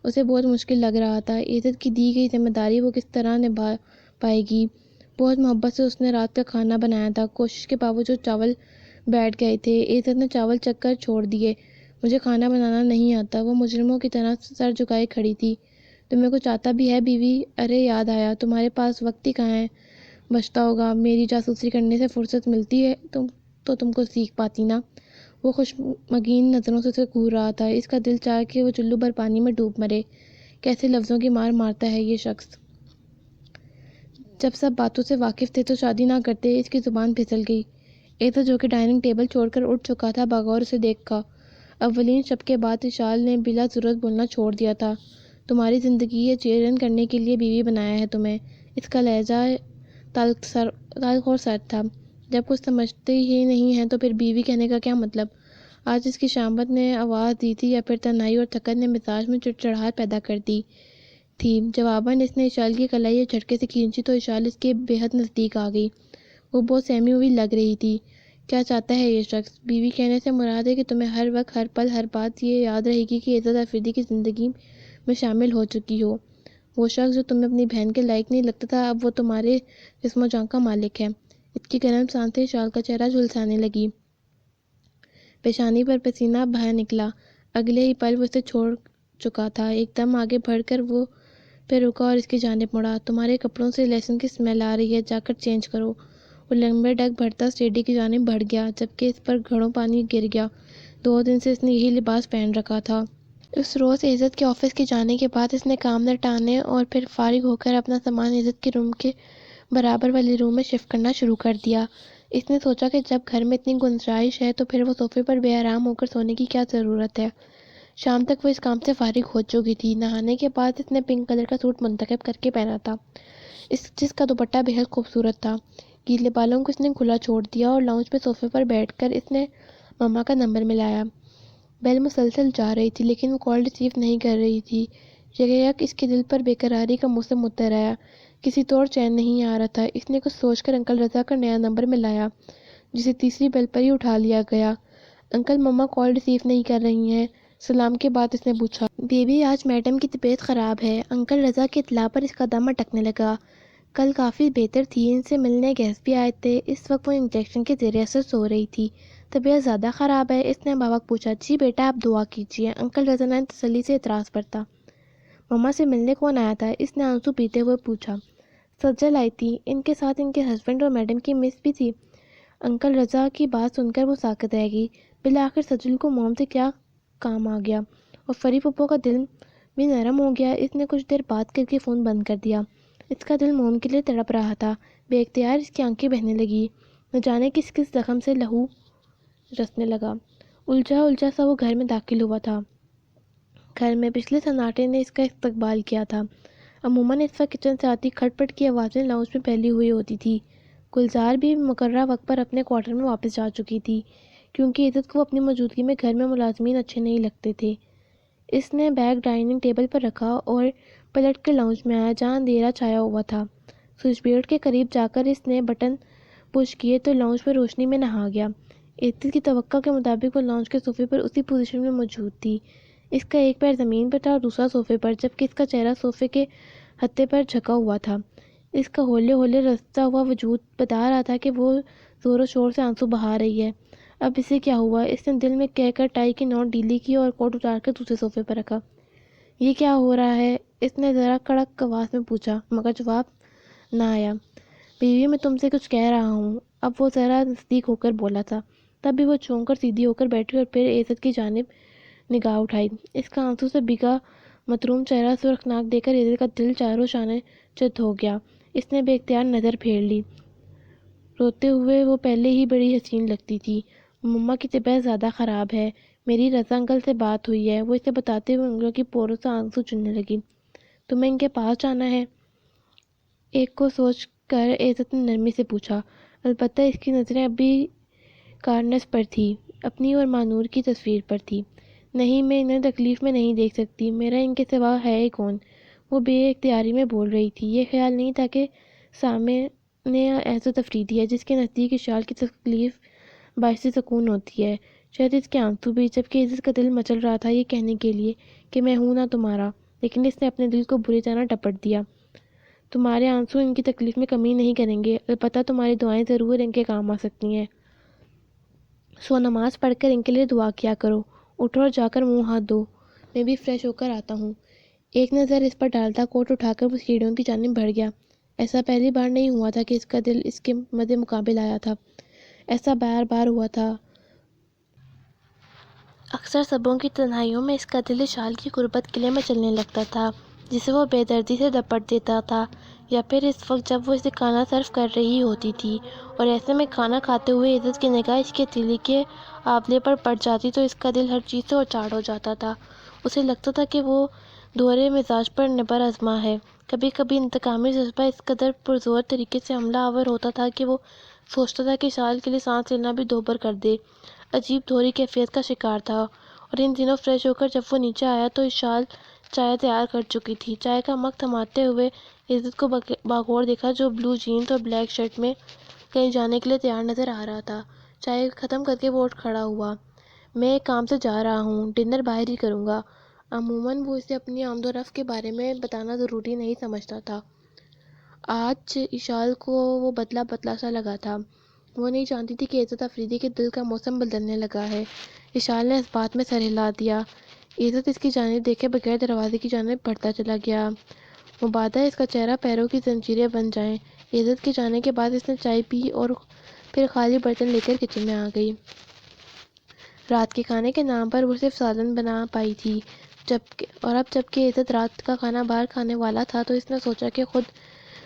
اسے بہت مشکل لگ رہا تھا۔ عزت کی دی گئی ذمہ داری وہ کس طرح نبھا پائے گی؟ بہت محبت سے اس نے رات کا کھانا بنایا تھا۔ کوشش کے باوجود چاول بیٹھ گئے تھے۔ عزت نے چاول چکھ کر چھوڑ دیے۔ مجھے کھانا بنانا نہیں آتا۔ وہ مجرموں کی طرح سر جھکائے کھڑی تھی۔ تمہیں کچھ آتا بھی ہے بیوی؟ ارے یاد آیا، تمہارے پاس وقت ہی کہاں ہے بچتا ہوگا۔ میری جاسوسی کرنے سے فرصت ملتی ہے تو تم کو سیکھ پاتی نا۔ وہ خوشمگین نظروں سے اسے گھور رہا تھا۔ اس کا دل چاہا کہ وہ چلو بھر پانی میں ڈوب مرے۔ کیسے لفظوں کی مار مارتا ہے یہ شخص! جب سب باتوں سے واقف تھے تو شادی نہ کرتے اس کی زبان پھسل گئی۔ ایسا جو کہ ڈائننگ ٹیبل چھوڑ کر اٹھ چکا تھا بغور اسے دیکھا۔ اولین شب کے بعد اشال نے بلا ضرورت بولنا چھوڑ دیا تھا۔ تمہاری زندگی یہ چیرن کرنے کے لیے بیوی بنایا ہے تمہیں۔ اس کا لہجہ تلخ اور سرد تھا۔ جب کچھ سمجھتے ہی نہیں ہیں تو پھر بیوی کہنے کا کیا مطلب؟ آج اس کی شامت نے آواز دی تھی یا پھر تنہائی اور تھکن نے مزاج میں چڑچڑاہٹ پیدا کر دی تھی؟ جواباً اس نے اشال کی کلائی ایک جھٹکے سے کھینچی تو اشال اس کے بے حد نزدیک آ گئی۔ وہ بہت سہمی ہوئی لگ رہی تھی۔ کیا چاہتا ہے یہ شخص؟ بیوی کہنے سے مراد ہے کہ تمہیں ہر وقت ہر پل ہر بات یہ یاد رہے گی کہ عزت افریدی کی زندگی میں شامل ہو چکی ہو۔ وہ شخص جو تمہیں اپنی بہن کے لائق نہیں لگتا تھا اب وہ تمہارے جسم و جان کا مالک ہے۔ اس کی گرم سانسیں اشال کا چہرہ جھلسانے لگی۔ پیشانی پر پسینہ بہہ نکلا۔ اگلے ہی پل وہ اسے چھوڑ چکا تھا۔ ایک دم آگے بڑھ کر وہ پھر رکا اور اس کی جانب مڑا۔ تمہارے کپڑوں سے لہسن کی سمیل آ رہی ہے، جا کر چینج کرو۔ وہ لمبے ڈگ بھرتا سٹیڈی کی جانب بڑھ گیا جبکہ اس پر گھڑوں پانی گر گیا۔ 2 دن سے اس نے یہی لباس پہن رکھا تھا۔ اس روز عزت کے آفس کے جانے کے بعد اس نے کام نپٹانے اور پھر فارغ ہو کر اپنا سامان عزت کے روم کے برابر والے روم میں شفٹ کرنا شروع کر دیا۔ اس نے سوچا کہ جب گھر میں اتنی گنجائش ہے تو پھر وہ صوفے پر بے آرام ہو کر سونے کی کیا ضرورت ہے؟ شام تک وہ اس کام سے فارغ ہو چکی تھی۔ نہانے کے بعد اس نے پنک کلر کا سوٹ منتخب کر کے پہنا تھا جس کا دوپٹہ بے حد خوبصورت تھا۔ گیلے بالوں کو اس نے کھلا چھوڑ دیا اور لاؤنج پہ صوفے پر بیٹھ کر اس نے مما کا نمبر ملایا۔ بیل مسلسل جا رہی تھی لیکن وہ کال ریسیو نہیں کر رہی تھی۔ یکیک اس کے دل پر بے قراری کا موسم اتر آیا۔ کسی طور چین نہیں آ رہا تھا۔ اس نے کچھ سوچ کر انکل رضا کا نیا نمبر ملایا جسے تیسری بیل پر ہی اٹھا لیا گیا۔ انکل مما کال ریسیو نہیں کر رہی ہیں۔ سلام کے بعد اس نے پوچھا۔ بیبی آج میڈم کی طبیعت خراب ہے۔ انکل رضا کی اطلاع پر اس کا دم اٹکنے لگا۔ کل کافی بہتر تھی۔ ان سے ملنے گیسٹ بھی آئے تھے۔ اس وقت وہ انجیکشن کے زیر اثر سو رہی تھی۔ طبیعت زیادہ خراب ہے؟ اس نے باوقت پوچھا۔ جی بیٹا آپ دعا کیجیے، انکل رضا نے تسلی سے اعتراض برتا۔ مما سے ملنے کون آیا تھا؟ اس نے آنسو پیتے ہوئے پوچھا۔ سجل آئی تھی، ان کے ساتھ ان کے ہسبینڈ اور میڈم کی مس بھی تھی۔ انکل رضا کی بات سن کر وہ ساکت رہ گئی۔ بالآخر سجل کو موم سے کیا کام آ گیا اور فری پھپھو کا دل بھی نرم ہو گیا۔ اس نے کچھ دیر بات کر کے فون بند کر دیا۔ اس کا دل موم کے لیے تڑپ رہا تھا۔ بے اختیار اس کی آنکھیں بہنے لگی۔ نہ جانے کس کس زخم سے لہو رسنے لگا۔ الجھا سا وہ گھر میں داخل ہوا تھا۔ گھر میں پچھلے سناٹے نے اس کا استقبال کیا تھا۔ عموماً اس وقت کچن سے آتی کھٹ پٹ کی آوازیں لاؤنج میں پھیلی ہوئی ہوتی تھی۔ گلزار بھی مقررہ وقت پر اپنے کوارٹر میں واپس جا چکی تھی کیونکہ عزت کو اپنی موجودگی میں گھر میں ملازمین اچھے نہیں لگتے تھے۔ اس نے بیگ ڈائننگ ٹیبل پر رکھا اور پلٹ کر لاؤنج میں آیا جہاں اندھیرا چھایا ہوا تھا۔ سوئچ بورڈ کے قریب جا کر اس نے بٹن پش کیے تو لاؤنج میں روشنی میں نہا گیا۔ عزت کی توقع کے مطابق وہ لاؤنج کے صوفے پر اسی پوزیشن میں موجود تھی۔ اس کا ایک پیر زمین پر تھا اور دوسرا صوفے پر، جبکہ اس کا چہرہ صوفے کے ہتھے پر جھکا ہوا تھا۔ اس کا ہولے ہولے رستا ہوا وجود بتا رہا تھا کہ وہ زور و شور سے آنسو بہا رہی ہے۔ اب اسے کیا ہوا؟ اس نے دل میں کہہ کر ٹائی کی نوٹ ڈھیلی کی اور کوٹ اتار کر دوسرے صوفے پر رکھا۔ یہ کیا ہو رہا ہے؟ اس نے ذرا کڑک آواز میں پوچھا مگر جواب نہ آیا۔ بیوی میں تم سے کچھ کہہ رہا ہوں۔ اب وہ ذرا نزدیک ہو کر بولا تھا۔ تب بھی وہ چونک کر سیدھی ہو کر بیٹھی اور پھر عزت کی جانب نگاہ اٹھائی۔ اس کا آنسو سے بھیگا متروم چہرہ سرخ ناک دیکھ کر عزت کا دل چاروں شانے چت ہو گیا۔ اس نے بے اختیار نظر پھیر لی۔ روتے ہوئے وہ پہلے ہی بڑی حسین لگتی تھی۔ مما کی طبیعت زیادہ خراب ہے۔ میری رضا انکل سے بات ہوئی ہے۔ وہ اسے بتاتے ہوئے انگلیوں کی پوروں سے آنسو چننے لگی۔ تمہیں ان کے پاس جانا ہے؟ ایک کو سوچ کر عزت نے نرمی سے پوچھا۔ البتہ اس کی نظریں ابھی کارنس پر تھی، اپنی اور مانور کی تصویر پر تھی۔ نہیں، میں انہیں تکلیف میں نہیں دیکھ سکتی۔ میرا ان کے سوا ہے ہی کون؟ وہ بے اختیاری میں بول رہی تھی۔ یہ خیال نہیں تھا کہ سامنے عزت افریدی ہے جس کے نزدیک اشال کی تکلیف باعث سکون ہوتی ہے۔ شاید اس کے آنسو بھی، جبکہ عزت کا دل مچل رہا تھا یہ کہنے کے لیے کہ میں ہوں نہ تمہارا، لیکن اس نے اپنے دل کو بری طرح ڈپٹ دیا۔ تمہارے آنسو ان کی تکلیف میں کمی نہیں کریں گے، البتہ تمہاری دعائیں ضرور ان کے کام آ سکتی ہیں۔ سو نماز پڑھ کر ان کے لیے دعا کیا کرو۔ اٹھو اور جا کر منہ ہاتھ دھو، میں بھی فریش ہو کر آتا ہوں۔ ایک نظر اس پر ڈالتا کوٹ اٹھا کر وہ سیڑھیوں کی جانب بڑھ گیا۔ ایسا پہلی بار نہیں ہوا تھا کہ اس کا دل اس کے مد مقابل آیا تھا۔ ایسا بار بار ہوا تھا۔ اکثر صبحوں کی تنہائیوں میں اس کا دل اشال کی قربت قلعے میں چلنے لگتا تھا جسے وہ بے دردی سے دپٹ دیتا تھا۔ یا پھر اس وقت جب وہ اسے کھانا سرو کر رہی ہوتی تھی اور ایسے میں کھانا کھاتے ہوئے عزت کی نگاہ اس کے تیلی کے آبلے پر پڑ جاتی تو اس کا دل ہر چیز سے اچاٹ ہو جاتا تھا۔ اسے لگتا تھا کہ وہ دوہرے مزاج پر نبر آزما ہے۔ کبھی کبھی انتقامی جذبہ اس قدر پرزور طریقے سے حملہ آور ہوتا تھا کہ وہ سوچتا تھا کہ اشال کے لیے سانس لینا بھی دوبر کر دے۔ عجیب دوہری کیفیت کا شکار تھا، اور ان دنوں فریش ہو کر جب وہ نیچے آیا تو اشال چائے تیار کر چکی تھی۔ چائے کا مگ تھماتے ہوئے عزت کو باغور دیکھا جو بلو جینز اور بلیک شرٹ میں کہیں جانے کے لیے تیار نظر آ رہا تھا۔ چائے ختم کر کے وہ اٹھ کھڑا ہوا۔ میں ایک کام سے جا رہا ہوں، ڈنر باہر ہی کروں گا۔ عموماً وہ اسے اپنی آمد و رفت کے بارے میں بتانا ضروری نہیں سمجھتا تھا۔ آج اشال کو وہ بدلا بدلا سا لگا تھا۔ وہ نہیں جانتی تھی کہ عزت افریدی کے دل کا موسم بدلنے لگا ہے۔ اشال نے اس بات میں سر ہلا دیا۔ عزت اس کی جانب دیکھے بغیر دروازے کی جانب بڑھتا چلا گیا۔ مبادا اس کا چہرہ پیروں کی زنجیریں بن جائیں۔ عزت کے جانے کے بعد اس نے چائے پی اور پھر خالی برتن لے کر کچن میں آ گئی۔ رات کے کھانے کے نام پر وہ صرف سالن بنا پائی تھی، اور اب جب کہ عزت رات کا کھانا باہر کھانے والا تھا تو اس نے سوچا کہ خود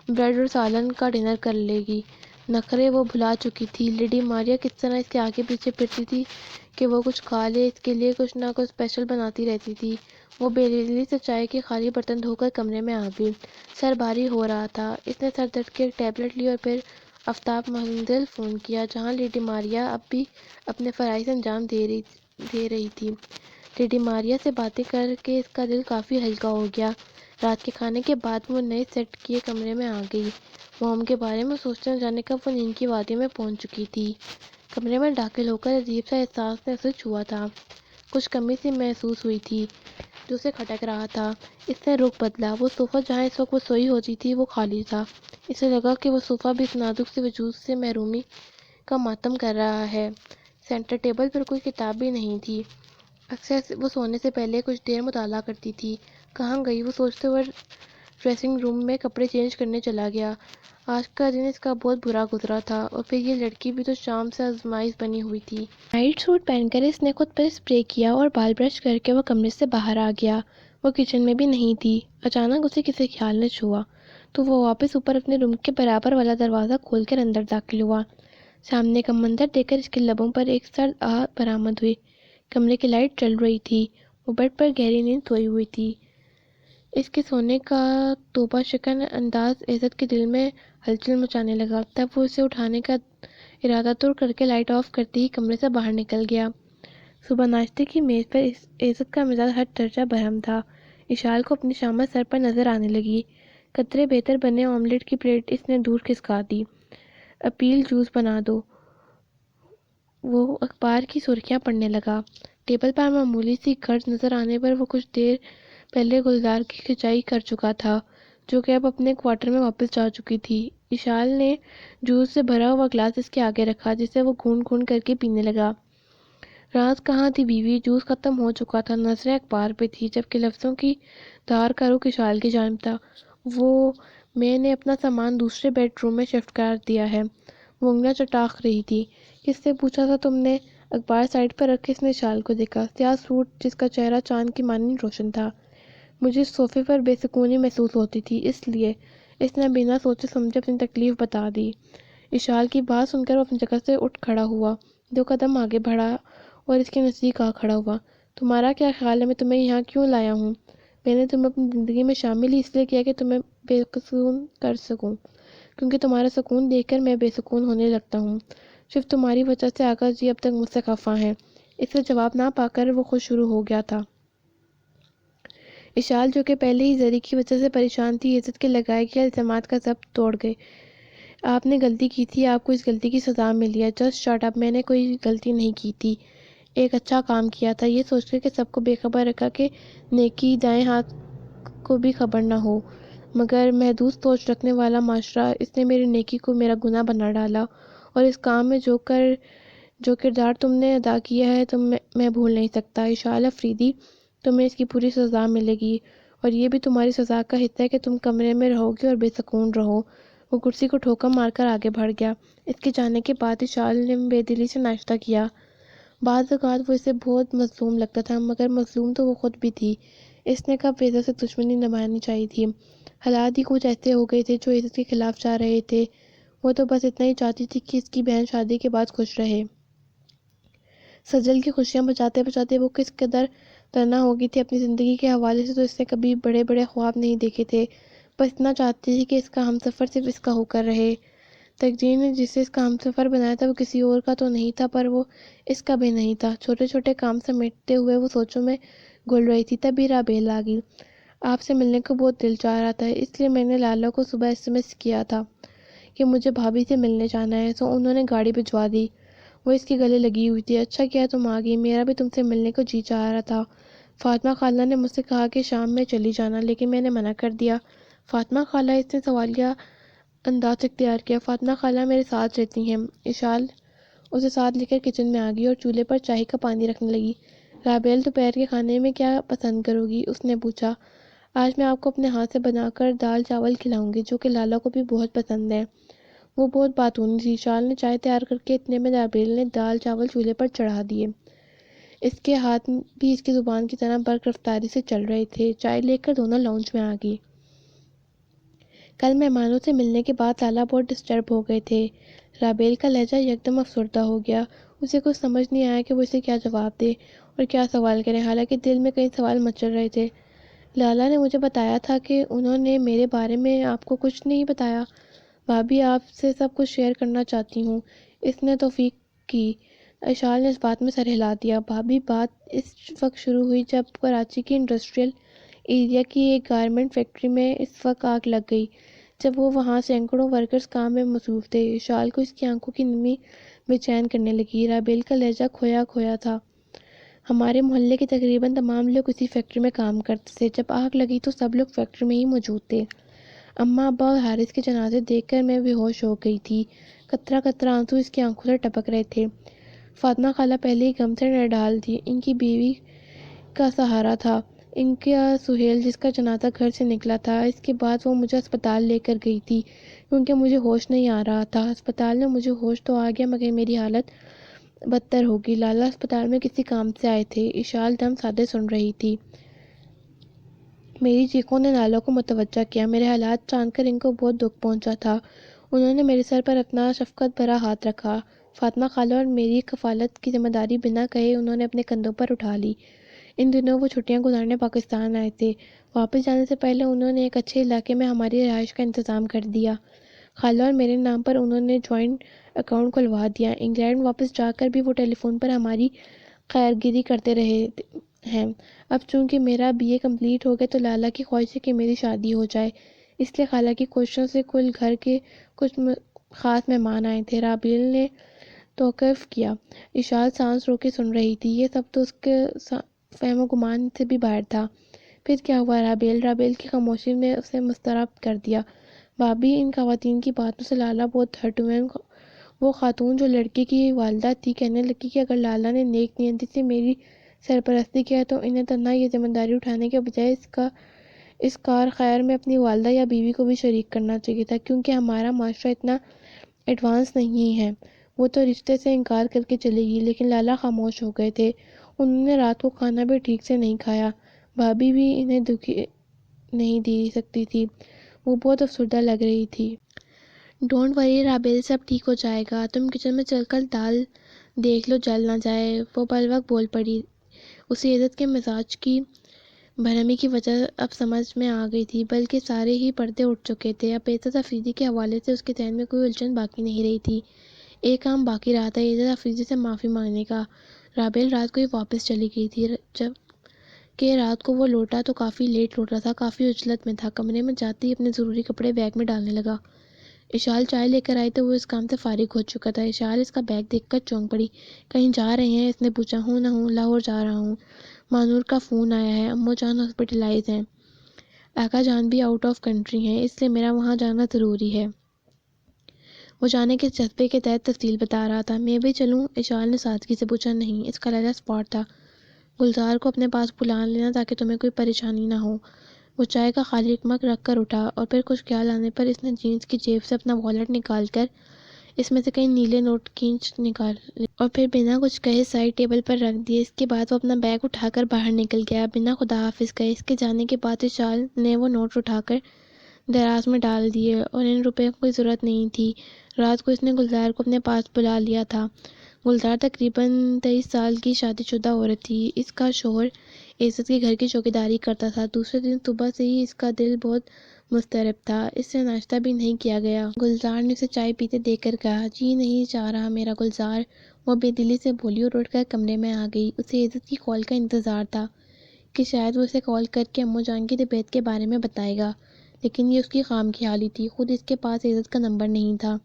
بریڈ اور سالن کا ڈنر کر لے گی۔ نخرے وہ بھلا چکی تھی۔ لیڈی ماریا کس طرح اس کے آگے پیچھے پھرتی تھی کہ وہ کچھ کھا لے، اس کے لیے کچھ نہ کچھ اسپیشل بناتی رہتی تھی۔ وہ بے دلی سے چائے کے خالی برتن دھو کر کمرے میں آ گئی۔ سر بھاری ہو رہا تھا۔ اس نے سر درد کی ایک ٹیبلٹ لی اور پھر آفتاب منزل فون کیا جہاں لیڈی ماریا اب بھی اپنے فرائض انجام دے رہی تھی۔ لیڈی ماریا سے باتیں کر کے اس کا دل کافی ہلکا ہو گیا۔ رات کے کھانے کے بعد وہ نئے سیٹ کیے کمرے میں آ گئی۔ موم کے بارے میں سوچتے نہ جانے کب وہ نیند کی وادی میں پہنچ چکی تھی۔ کمرے میں داخل ہو کر عجیب سا احساس نے اسے چھوا تھا۔ کچھ کمی سی محسوس ہوئی تھی جو اسے کھٹک رہا تھا۔ اس نے رخ بدلا۔ وہ صوفہ جہاں اس وقت وہ سوئی ہوتی تھی وہ خالی تھا۔ اسے لگا کہ وہ صوفہ بھی اس نازک سے وجود سے محرومی کا ماتم کر رہا ہے۔ سینٹر ٹیبل پر کوئی کتاب بھی نہیں تھی۔ اکثر وہ سونے سے پہلے کچھ دیر مطالعہ کرتی تھی۔ کہاں گئی وہ سوچتے ہوئے ڈریسنگ روم میں کپڑے چینج کرنے چلا گیا۔ آج کا دن اس کا بہت برا گزرا تھا، اور پھر یہ لڑکی بھی تو شام سے آزمائش بنی ہوئی تھی۔ نائٹ سوٹ پہن کر اس نے خود پر اسپرے کیا اور بال برش کر کے وہ کمرے سے باہر آ گیا۔ وہ کچن میں بھی نہیں تھی۔ اچانک اسے کسی خیال نے چھوا تو وہ واپس اوپر اپنے روم کے برابر والا دروازہ کھول کر اندر داخل ہوا۔ سامنے کا منظر دیکھ کر اس کے لبوں پر ایک سرد آہ برآمد ہوئی۔ کمرے کی لائٹ چل رہی تھی۔ وہ بیڈ پر گہری نیند سوئی ہوئی تھی۔ اس کے سونے کا توبہ شکن انداز عزت کے دل میں ہلچل مچانے لگا۔ تب وہ اسے اٹھانے کا ارادہ تر کر کے لائٹ آف کرتے ہی کمرے سے باہر نکل گیا۔ صبح ناشتے کی میز پر عزت کا مزاج ہر درجہ برہم تھا۔ اشال کو اپنی شامت سر پر نظر آنے لگی۔ قدرے بہتر بنے آملیٹ کی پلیٹ اس نے دور کھسکا دی۔ اپیل جوس بنا دو۔ وہ اخبار کی سرخیاں پڑھنے لگا۔ ٹیبل پر معمولی سی گرد نظر آنے پر وہ کچھ دیر پہلے گلدار کی کھچائی کر چکا تھا جو کہ اب اپنے کوارٹر میں واپس جا چکی تھی۔ اشال نے جوس سے بھرا ہوا گلاس اس کے آگے رکھا جسے وہ گھونٹ گھونٹ کر کے پینے لگا۔ رات کہاں تھی بیوی؟ جوس ختم ہو چکا تھا۔ نظریں اخبار پہ تھی جبکہ لفظوں کی دھار کا رخ اشال کی جانب تھا۔ میں نے اپنا سامان دوسرے بیڈ روم میں شفٹ کر دیا ہے۔ وہ انگلیاں چٹاخ رہی تھی۔ کس سے پوچھا تھا تم نے؟ اخبار سائڈ پر رکھے اس نے اشال کو دیکھا۔ سیاہ سوٹ جس کا چہرہ چاند کی مانند روشن تھا۔ مجھے صوفے پر بے سکونی محسوس ہوتی تھی اس لیے۔ اس نے بنا سوچے سمجھے اپنی تکلیف بتا دی۔ اشال کی بات سن کر وہ اپنی جگہ سے اٹھ کھڑا ہوا، 2 قدم آگے بڑھا اور اس کے نزدیک آ کھڑا ہوا۔ تمہارا کیا خیال ہے میں تمہیں یہاں کیوں لایا ہوں؟ میں نے تمہیں اپنی زندگی میں شامل ہی اس لیے کیا کہ تمہیں بے سکون کر سکوں، کیونکہ تمہارا سکون دیکھ کر میں بے سکون ہونے لگتا ہوں۔ صرف تمہاری وجہ سے آقا جی اب تک مجھ سے خفا ہیں۔ اس سے جواب نہ پا کر وہ خود شروع ہو گیا تھا۔ اشال جو کہ پہلے ہی زری کی وجہ سے پریشان تھی عزت کے لگائے گئے الزامات کا ضبط توڑ گئی۔ آپ نے غلطی کی تھی، آپ کو اس غلطی کی سزا ملی ہے۔ جسٹ شٹ اپ، میں نے کوئی غلطی نہیں کی تھی، ایک اچھا کام کیا تھا، یہ سوچ کر کہ سب کو بے خبر رکھا کہ نیکی دائیں ہاتھ کو بھی خبر نہ ہو۔ مگر محدود سوچ رکھنے والا معاشرہ، اس نے میری نیکی کو میرا گناہ بنا ڈالا، اور اس کام میں جو کردار تم نے ادا کیا ہے میں بھول نہیں سکتا۔ اشال افریدی، تمہیں اس کی پوری سزا ملے گی، اور یہ بھی تمہاری سزا کا حصہ ہے کہ تم کمرے میں رہو گے اور بے سکون رہو۔ وہ کرسی کو ٹھوکر مار کر آگے بڑھ گیا۔ اس کے جانے کے بعد اشال نے بے دلی سے ناشتہ کیا۔ بعض اوقات وہ اسے بہت مظلوم لگتا تھا، مگر مظلوم تو وہ خود بھی تھی۔ اس نے کب عزت سے دشمنی نبھانی چاہی تھی؟ حالات ہی کچھ ایسے ہو گئے تھے جو عزت کے خلاف جا رہے تھے۔ وہ تو بس اتنا ہی چاہتی تھی کہ اس کی بہن شادی کے بعد خوش رہے۔ سجل کی خوشیاں بچاتے بچاتے وہ کس قدر تنہا ہو گئی تھی اپنی زندگی کے حوالے سے، تو اس نے کبھی بڑے بڑے خواب نہیں دیکھے تھے، بس اتنا چاہتی تھی کہ اس کا ہمسفر صرف اس کا ہو کر رہے۔ تقدیر نے جسے اس کا ہمسفر بنایا تھا وہ کسی اور کا تو نہیں تھا، پر وہ اس کا بھی نہیں تھا۔ چھوٹے چھوٹے کام سمیٹتے ہوئے وہ سوچوں میں گھل رہی تھی، تبھی رابیل آ گئی۔ آپ سے ملنے کو بہت دل چاہ رہا تھا، اس لیے میں نے لالا کو صبح SMS کیا تھا کہ مجھے بھابھی سے ملنے جانا ہے، سو انہوں نے گاڑی بھجوا دی۔ وہ اس کے گلے لگی ہوئی تھی۔ اچھا کیا تم آ گئی، میرا بھی تم سے ملنے کو جی چاہ رہا تھا۔ فاطمہ خالہ نے مجھ سے کہا کہ شام میں چلی جانا، لیکن میں نے منع کر دیا۔ فاطمہ خالہ، اس نے سوالیہ انداز اختیار کیا۔ فاطمہ خالہ میرے ساتھ رہتی ہیں۔ اشال اسے ساتھ لے کر کچن میں آ گئی اور چولہے پر چائے کا پانی رکھنے لگی۔ رابیل، دوپہر کے کھانے میں کیا پسند کرو گی؟ اس نے پوچھا۔ آج میں آپ کو اپنے ہاتھ سے بنا کر دال چاول کھلاؤں گی، جو کہ لالا کو بھی بہت پسند ہے۔ وہ بہت باتونی تھی۔ اشال نے چائے تیار کر کے اتنے میں رابیل نے دال چاول چولہے پر چڑھا دیے۔ اس کے ہاتھ بھی اس کی زبان کی طرح برق رفتاری سے چل رہے تھے۔ چائے لے کر دونوں لاؤنج میں آ گئی۔ کل مہمانوں سے ملنے کے بعد لالا بہت ڈسٹرب ہو گئے تھے۔ رابیل کا لہجہ یکدم افسردہ ہو گیا۔ اسے کچھ سمجھ نہیں آیا کہ وہ اسے کیا جواب دے اور کیا سوال کرے، حالانکہ دل میں کئی سوال مچل رہے تھے۔ لالا نے مجھے بتایا تھا کہ انہوں نے میرے بارے میں آپ کو کچھ نہیں بتایا۔ بھابھی آپ سے سب کچھ شیئر کرنا چاہتی ہوں، اس نے توفیق کی۔ اشال نے اس بات میں سر ہلا دیا۔ بھابھی، بات اس وقت شروع ہوئی جب کراچی کی انڈسٹریل ایریا کی ایک گارمنٹ فیکٹری میں اس وقت آگ لگ گئی، جب وہ وہاں سینکڑوں ورکرز کام میں مصروف تھے۔ اشال کو اس کی آنکھوں کی نمی بے چین کرنے لگی۔ رابیل کا لہجہ کھویا کھویا تھا۔ ہمارے محلے کے تقریباً تمام لوگ اسی فیکٹری میں کام کرتے تھے۔ جب آگ لگی تو سب لوگ فیکٹری میں ہی موجود تھے۔ اماں، ابا اور حارث کے جنازے دیکھ کر میں بے ہوش ہو گئی تھی۔ قطرہ قطرہ آنسو اس کی آنکھوں سے ٹپک رہے تھے۔ فاطمہ خالہ پہلے ہی غم سے نڈال تھی۔ ان کی بیوی کا سہارا تھا، ان کا سہیل جس کا جنازہ گھر سے نکلا تھا۔ اس کے بعد وہ مجھے اسپتال لے کر گئی تھی کیونکہ مجھے ہوش نہیں آ رہا تھا۔ اسپتال میں مجھے ہوش تو آ گیا مگر میری حالت بدتر ہو گئی۔ لالا اسپتال میں کسی کام سے آئے تھے۔ اشال دم سادے سن رہی تھی۔ میری چیخوں نے لالا کو متوجہ کیا۔ میرے حالات جان کر ان کو بہت دکھ پہنچا تھا۔ انہوں نے میرے سر پر اپنا شفقت بھرا ہاتھ رکھا۔ فاطمہ خالہ اور میری کفالت کی ذمہ داری بنا کہے انہوں نے اپنے کندھوں پر اٹھا لی۔ ان دنوں وہ چھٹیاں گزارنے پاکستان آئے تھے۔ واپس جانے سے پہلے انہوں نے ایک اچھے علاقے میں ہماری رہائش کا انتظام کر دیا۔ خالہ اور میرے نام پر انہوں نے جوائنٹ اکاؤنٹ کھلوا دیا۔ انگلینڈ واپس جا کر بھی وہ ٹیلی فون پر ہماری خیرگیری کرتے رہے ہیں۔ اب چونکہ میرا BA کمپلیٹ ہو گیا تو لالا کی خواہش ہے کہ میری شادی ہو جائے، اس لیے خالہ کی کوششوں سے کل گھر کے کچھ خاص مہمان آئے تھے۔ رابیل نے توقف کیا۔ اشال سانس روکے سن رہی تھی۔ یہ سب تو اس کے فہم و گمان سے بھی باہر تھا۔ پھر کیا ہوا رابیل؟ رابیل کی خاموشی نے اسے مضطرب کر دیا۔ بھابھی، ان خواتین کی باتوں سے لالا بہت ہرٹ ہوئے۔ وہ خاتون جو لڑکی کی والدہ تھی کہنے لگی کہ اگر لالا نے نیک نیتی سے میری سرپرستی کیا تو انہیں تنہا یہ ذمہ داری اٹھانے کے بجائے اس کار خیر میں اپنی والدہ یا بیوی کو بھی شریک کرنا چاہیے تھا، کیونکہ ہمارا معاشرہ اتنا ایڈوانس نہیں ہے۔ وہ تو رشتے سے انکار کر کے چلی گئی، لیکن لالا خاموش ہو گئے تھے۔ انہوں نے رات کو کھانا بھی ٹھیک سے نہیں کھایا۔ بھابھی بھی انہیں دکھی نہیں دے سکتی تھی۔ وہ بہت افسردہ لگ رہی تھی۔ ڈونٹ وری رابیل، سب ٹھیک ہو جائے گا۔ تم کچن میں چل کر دال دیکھ لو جل نہ جائے، وہ بروقت بول پڑی۔ اسے عزت کے مزاج کی برہمی کی وجہ اب سمجھ میں آ گئی تھی، بلکہ سارے ہی پردے اٹھ چکے تھے۔ اب عزت افریدی کے حوالے سے اس کے ذہن میں کوئی الجھن باقی نہیں رہی تھی۔ ایک کام باقی رہا تھا، عزت افریدی سے معافی مانگنے کا۔ رابیل رات کو ہی واپس چلی گئی تھی۔ جب کہ رات کو وہ لوٹا تو کافی لیٹ لوٹا تھا، کافی عجلت میں تھا۔ کمرے میں جاتے ہی اپنے ضروری کپڑے بیگ میں ڈالنے لگا۔ اشال چائے لے کر آئی تو وہ اس کام سے فارغ ہو چکا تھا۔ اشال اس کا بیگ دیکھ کر چونک پڑی۔ کہیں جا رہے ہیں؟ اس نے پوچھا۔ ہوں نہ ہوں، لاہور جا رہا ہوں۔ مانور کا فون آیا ہے، امّو جان ہاسپٹلائز ہیں، آقا جان بھی آؤٹ آف کنٹری ہیں، اس لیے میرا وہاں جانا ضروری ہے۔ وہ جانے کے جذبے کے تحت تفصیل بتا رہا تھا۔ میں بھی چلوں؟ اشال نے سادگی سے پوچھا۔ نہیں، اس کا لہجہ اسپاٹ تھا۔ گلزار کو اپنے پاس بلا لینا تاکہ تمہیں کوئی پریشانی نہ ہو۔ وہ چائے کا خالی مگ رکھ کر اٹھا اور پھر کچھ خیال آنے پر اس نے جینس کی جیب سے اپنا والیٹ نکال کر اس میں سے کئی نیلے نوٹ کھینچ نکالے اور پھر بنا کچھ کہے سائڈ ٹیبل پر رکھ دیے۔ اس کے بعد وہ اپنا بیگ اٹھا کر باہر نکل گیا بنا خدا حافظ کہے۔ اس کے جانے کے بعد اشال نے وہ نوٹ اٹھا کر دراز میں ڈال دیے اور ان روپے کی کوئی ضرورت نہیں تھی۔ رات کو اس نے گلزار کو اپنے پاس بلا لیا تھا۔ گلزار تقریباً 23 سال کی شادی شدہ عورت تھی۔ اس کا شوہر عزت کے گھر کی چوکیداری کرتا تھا۔ دوسرے دن صبح سے ہی اس کا دل بہت مضطرب تھا۔ اس سے ناشتہ بھی نہیں کیا گیا۔ گلزار نے اسے چائے پیتے دیکھ کر کہا، جی نہیں چاہ رہا میرا گلزار۔ وہ بے دلی سے بولی اور اٹھ کر کمرے میں آ گئی۔ اسے عزت کی کال کا انتظار تھا کہ شاید وہ اسے کال کر کے اماں جان کی طبیعت کے بارے میں بتائے گا، لیکن یہ اس کی خام خیالی تھی۔ خود اس کے پاس عزت کا نمبر نہیں تھا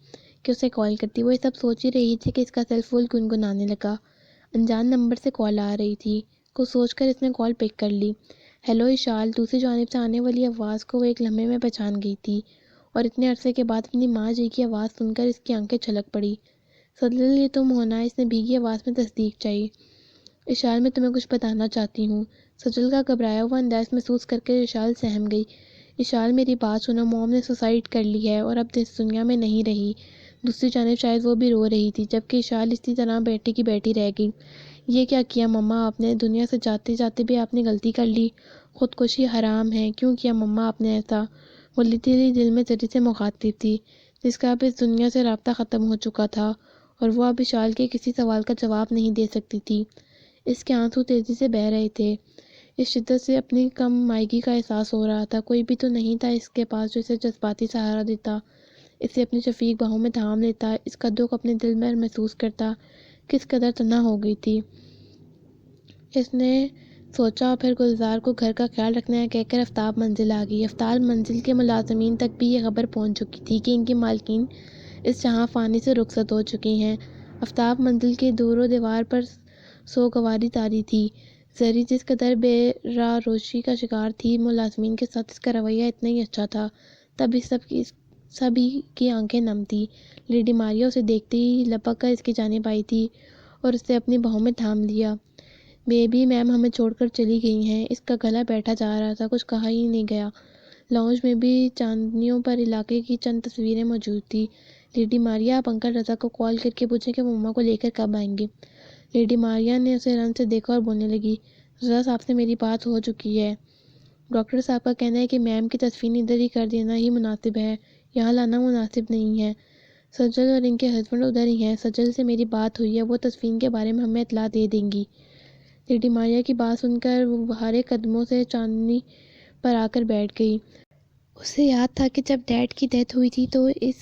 کہ اسے کال کرتی۔ وہ یہ سب سوچ ہی رہی تھی کہ اس کا سیل فون گنگنانے لگا۔ انجان نمبر سے کال آ رہی تھی۔ کچھ سوچ کر اس نے کال پک کر لی۔ ہیلو اشال۔ دوسری جانب سے آنے والی آواز کو وہ ایک لمحے میں پہچان گئی تھی اور اتنے عرصے کے بعد اپنی ماں جی کی آواز سن کر اس کی آنکھیں چھلک پڑی۔ سجل یہ تم ہونا؟ اس نے بھیگی آواز میں تصدیق چاہی۔ اشال میں تمہیں کچھ بتانا چاہتی ہوں۔ سجل کا گھبرایا ہوا انداز محسوس کر کے اشال سہم گئی۔ اشال میری بات سنو، موم نے سوسائڈ کر لی ہے اور اب اس دنیا میں نہیں رہی۔ دوسری جانب شاید وہ بھی رو رہی تھی جبکہ اشال اسی طرح بیٹھی کی بیٹھی رہ گئی۔ یہ کیا کیا مما آپ نے؟ دنیا سے جاتے جاتے بھی آپ نے غلطی کر لی۔ خودکشی حرام ہے۔ کیوں کیا مما آپ نے ایسا؟ وہ لٹلی دل میں ذری سے مخاطب تھی جس کا اب اس دنیا سے رابطہ ختم ہو چکا تھا اور وہ اب اشال کے کسی سوال کا جواب نہیں دے سکتی تھی۔ اس کے آنسو تیزی سے بہہ رہے تھے۔ اس شدت سے اپنی کم مائگی کا احساس ہو رہا تھا۔ کوئی بھی تو نہیں تھا اس کے پاس جو اسے جذباتی سہارا دیتا، اسے اپنی شفیق باہوں میں تھام لیتا، اس کا دکھ اپنے دل میں محسوس کرتا۔ کس قدر تنہا ہو گئی تھی۔ اس نے سوچا اور پھر گلزار کو گھر کا خیال رکھنا ہے کہہ کر آفتاب منزل آ گئی۔ آفتاب منزل کے ملازمین تک بھی یہ خبر پہنچ چکی تھی کہ ان کی مالکین اس جہاں فانی سے رخصت ہو چکی ہیں۔ آفتاب منزل کے دور و دیوار پر سوگواری طاری تھی۔ زری جس قدر بے راہ روشی کا شکار تھی، ملازمین کے ساتھ اس کا رویہ اتنا ہی اچھا تھا۔ تب سبھی کی آنکھیں نم تھی۔ لیڈی ماریا اسے دیکھتے ہی لپک کر اس کی جانب آئی تھی اور اسے اپنی باہوں میں تھام لیا۔ بیبی میم ہمیں چھوڑ کر چلی گئی ہیں۔ اس کا گلا بیٹھا جا رہا تھا، کچھ کہا ہی نہیں گیا۔ لاؤنج میں بھی چاندنیوں پر علاقے کی چند تصویریں موجود تھیں۔ لیڈی ماریا آپ انکل رضا کو کال کر کے پوچھیں کہ وہ مما کو لے کر کب آئیں گے۔ لیڈی ماریا نے اسے رن سے دیکھا اور بولنے لگی، رضا صاحب سے میری بات ہو چکی ہے۔ ڈاکٹر صاحب کا کہنا ہے کہ میم کی تدفین ادھر ہی کر دینا ہی مناسب ہے، یہاں لانا مناسب نہیں ہے۔ سجل اور ان کے ہسبینڈ ادھر ہی ہیں۔ سجل سے میری بات ہوئی ہے، وہ تدفین کے بارے میں ہمیں اطلاع دے دیں گی۔ لیڈی ماریا کی بات سن کر وہ بھارے قدموں سے چاندنی پر آ کر بیٹھ گئی۔ اسے یاد تھا کہ جب ڈیڈ کی ڈیتھ ہوئی تھی تو اس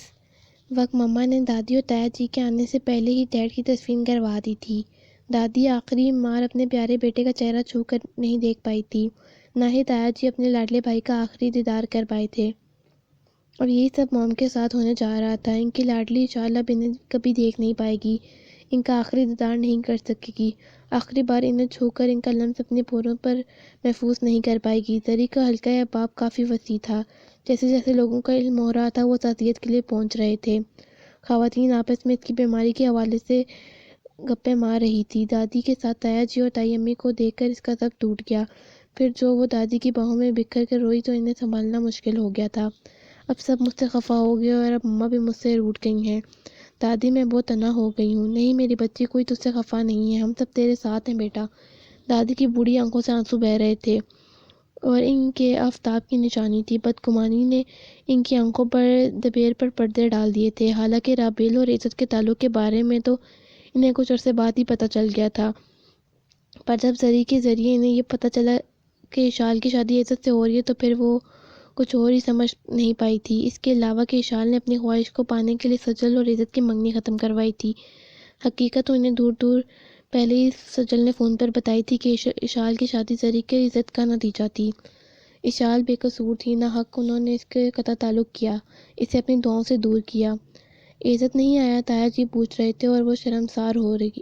وقت مما نے دادی اور تایا جی کے آنے سے پہلے ہی ڈیڈ کی تدفین کروا دی تھی۔ دادی آخری مار اپنے پیارے بیٹے کا چہرہ چھو کر نہیں دیکھ پائی تھی، نہ ہی تایا جی اپنے لاڈلے بھائی کا آخری دیدار کر پائے تھے، اور یہی سب موم کے ساتھ ہونے جا رہا تھا۔ ان کی لاڈلی انشاءاللہ اب انہیں کبھی دیکھ نہیں پائے گی، ان کا آخری دیدار نہیں کر سکے گی، آخری بار انہیں چھو کر ان کا لمس اپنے پوروں پر محفوظ نہیں کر پائے گی۔ زری کا حلقہ احباب کافی وسیع تھا۔ جیسے جیسے لوگوں کا علم ہو رہا تھا وہ تعزیت کے لیے پہنچ رہے تھے۔ خواتین آپس میں اس کی بیماری کے حوالے سے گپیں مار رہی تھی۔ دادی کے ساتھ تایا جی اور تائی امی کو دیکھ کر اس کا سب ٹوٹ گیا۔ پھر جو وہ دادی کی باہوں میں بکھر کر روئی تو انہیں سنبھالنا مشکل ہو گیا تھا۔ اب سب مجھ سے خفا ہو گئے اور اب مما بھی مجھ سے روٹھ گئی ہیں۔ دادی میں بہت تنہا ہو گئی ہوں۔ نہیں میری بچی، کوئی تجھ سے خفا نہیں ہے، ہم سب تیرے ساتھ ہیں بیٹا۔ دادی کی بوڑھی آنکھوں سے آنسو بہہ رہے تھے اور ان کے آفتاب کی نشانی تھی۔ بدگمانی نے ان کی آنکھوں پر دبیر پر پردے ڈال دیے تھے۔ حالانکہ رابیل اور عزت کے تعلق کے بارے میں تو انہیں کچھ عرصے بعد ہی پتہ چل گیا تھا، پر جب زری کے ذریعے انہیں یہ پتہ چلا کہ اشال کی شادی عزت سے ہو رہی ہے تو پھر وہ کچھ اور ہی سمجھ نہیں پائی تھی۔ اس کے علاوہ کہ اشال نے اپنی خواہش کو پانے کے لیے سجل اور عزت کی منگنی ختم کروائی تھی، حقیقت تو انہیں دور دور پہلے ہی سجل نے فون پر بتائی تھی کہ اشال کی شادی زری کے عزت کا نتیجہ تھی۔ اشال بے قصور تھی، نہ حق انہوں نے اس کے قطع تعلق کیا، اسے اپنی دعاؤں سے دور کیا۔ عزت نہیں آیا؟ تایا جی پوچھ رہے تھے اور وہ شرمسار ہو رہی۔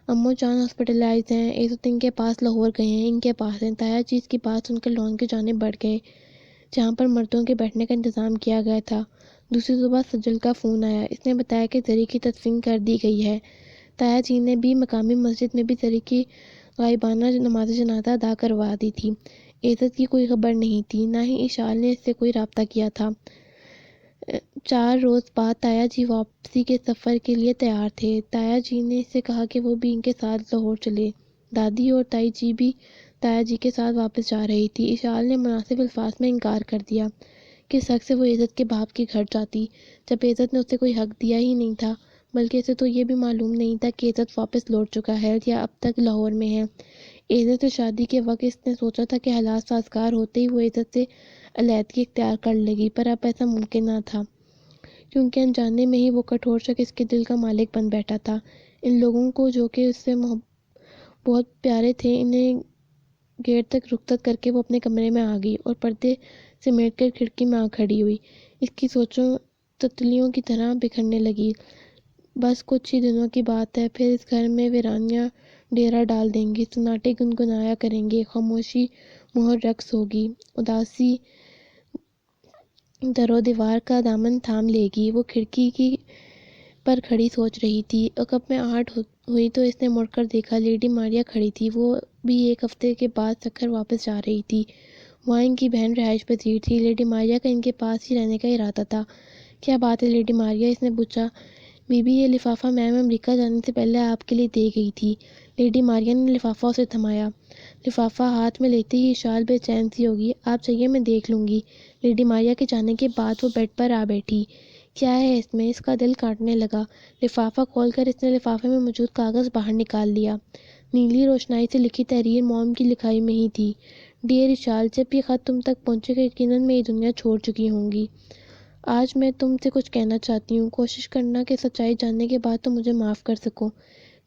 امّو جان ہاسپٹلائز ہیں، عزت ان کے پاس لاہور گئے ہیں، ان کے پاس ہیں۔ تایا جی اس کی بات سن کر لان کی جانب بڑھ گئے جہاں پر مردوں کے بیٹھنے کا انتظام کیا گیا تھا۔ دوسری صبح سجل کا فون آیا۔ اس نے بتایا کہ زری کی تدفین کر دی گئی ہے۔ تایا جی نے بھی مقامی مسجد میں بھی زری کی غائبانہ نماز جنازہ ادا کروا دی تھی۔ عزت کی کوئی خبر نہیں تھی، نہ ہی اشال نے اس سے کوئی رابطہ کیا تھا۔ 4 روز بعد تایا جی واپسی کے سفر کے لیے تیار تھے۔ تایا جی نے اس سے کہا کہ وہ بھی ان کے ساتھ لاہور چلے۔ دادی اور تائی جی بھی تایا جی کے ساتھ واپس جا رہی تھی۔ اشال نے مناسب الفاظ میں انکار کر دیا کس حق سے وہ عزت کے باپ کے گھر جاتی جب عزت نے اسے کوئی حق دیا ہی نہیں تھا، بلکہ اسے تو یہ بھی معلوم نہیں تھا کہ عزت واپس لوٹ چکا ہے یا اب تک لاہور میں ہے۔ عزت سے شادی کے وقت اس نے سوچا تھا کہ حالات سازگار ہوتے ہی وہ عزت سے علیحدگی اختیار کر لے گی، پر اب ایسا ممکن نہ تھا، کیونکہ انجانے میں ہی وہ کٹھور شخص اس کے دل کا مالک بن بیٹھا تھا۔ ان لوگوں کو جو کہ اس سے بہت پیارے تھے، انہیں گیٹ تک رخصت کر کے وہ اپنے کمرے میں آ گئی اور پردے سمیٹ کر کھڑکی میں آ کھڑی ہوئی۔ اس کی سوچوں تتلیوں کی طرح بکھرنے لگی۔ بس کچھ ہی دنوں کی بات ہے، پھر اس گھر میں ویرانیاں ڈیرا ڈال دیں گی، سناٹے گنگنایا کریں گے، خاموشی مہر رقص ہوگی، اداسی در و دیوار کا دامن تھام لے گی۔ وہ کھڑکی کی پر کھڑی سوچ رہی تھی۔ عقب میں آہٹ ہوئی تو اس نے مڑ کر دیکھا، لیڈی ماریا کھڑی تھی۔ وہ بھی ایک ہفتے کے بعد سکھر واپس جا رہی تھی۔ وہاں ان کی بہن رہائش پذیر تھی۔ لیڈی ماریا کا ان کے پاس ہی رہنے کا ارادہ تھا۔ کیا بات ہے لیڈی ماریا؟ اس نے پوچھا۔ بی بی، یہ لفافہ میم امریکہ جانے سے پہلے آپ کے لیے دے گئی تھی۔ لیڈی ماریا نے لفافہ اسے تھمایا۔ لفافہ ہاتھ میں لیتے ہی اشال بے چین سی ہوگی۔ آپ چاہیے میں دیکھ لوں گی۔ لیڈی ماریا کے جانے کے بعد وہ بیڈ پر آ بیٹھی۔ کیا ہے اس میں؟ اس کا دل کاٹنے لگا۔ لفافہ کھول کر اس نے لفافے میں موجود کاغذ باہر نکال لیا۔ نیلی روشنائی سے لکھی تحریر موم کی لکھائی میں ہی تھی۔ ڈیئر اشال، جب یہ خط تم تک پہنچے گا یقیناً میں یہ دنیا چھوڑ چکی ہوں گی۔ آج میں تم سے کچھ کہنا چاہتی ہوں۔ کوشش کرنا کہ سچائی جاننے کے بعد تم مجھے معاف کر سکو۔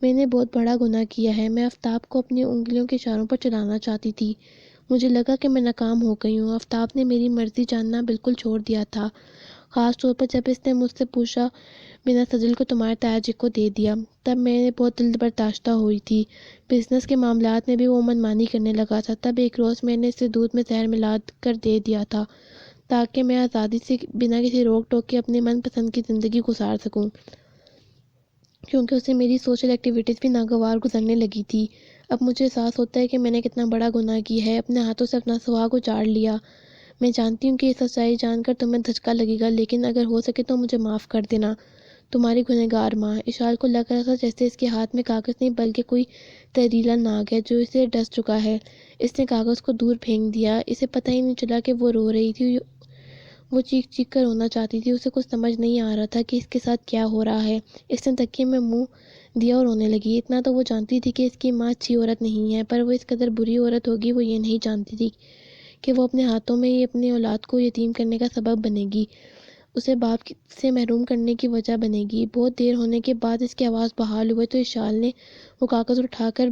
میں نے بہت بڑا گناہ کیا ہے۔ میں آفتاب کو اپنی انگلیوں کے اشاروں پر چلانا چاہتی تھی۔ مجھے لگا کہ میں ناکام ہو گئی ہوں۔ آفتاب نے میری مرضی جاننا بالکل چھوڑ دیا تھا، خاص طور پر جب اس نے مجھ سے پوچھا بنا سجل کو تمہارے تاج کو دے دیا، تب میں بہت دل برداشتہ ہوئی تھی۔ بزنس کے معاملات میں بھی وہ من مانی کرنے لگا تھا۔ تب ایک روز میں نے اسے دودھ میں زہر ملا کر دے دیا تھا تاکہ میں آزادی سے بنا کسی روک ٹوک کے اپنی من پسند کی زندگی گزار سکوں، کیونکہ اسے میری سوشل ایکٹیویٹیز بھی ناگوار گزرنے لگی تھی۔ اب مجھے احساس ہوتا ہے کہ میں نے کتنا بڑا گناہ کیا ہے، اپنے ہاتھوں سے اپنا سہاگ اجاڑ لیا۔ میں جانتی ہوں کہ یہ سچائی جان کر تمہیں دھچکا لگے گا، لیکن اگر ہو سکے تو مجھے معاف کر دینا۔ تمہاری گنہگار ماں۔ اشال کو لگ رہا تھا جیسے اس کے ہاتھ میں کاغذ نہیں بلکہ کوئی زہریلا ناگ ہے جو اسے ڈس چکا ہے۔ اس نے کاغذ کو دور پھینک دیا۔ اسے پتہ ہی نہیں چلا کہ وہ رو رہی تھی۔ وہ چیخ چیخ کر رونا چاہتی تھی۔ اسے کچھ سمجھ نہیں آ رہا تھا کہ اس کے ساتھ کیا ہو رہا ہے۔ اس نے تکیے میں منہ دیا اور رونے لگی۔ اتنا تو وہ جانتی تھی کہ اس کی ماں اچھی عورت نہیں ہے، پر وہ اس قدر بری عورت ہوگی وہ یہ نہیں جانتی تھی کہ وہ اپنے ہاتھوں میں ہی اپنی اولاد کو یتیم کرنے کا سبب بنے گی، اسے باپ سے محروم کرنے کی وجہ بنے گی۔ بہت دیر ہونے کے بعد اس کی آواز بحال ہوئی تو اشال نے وہ کاغذ اٹھا کر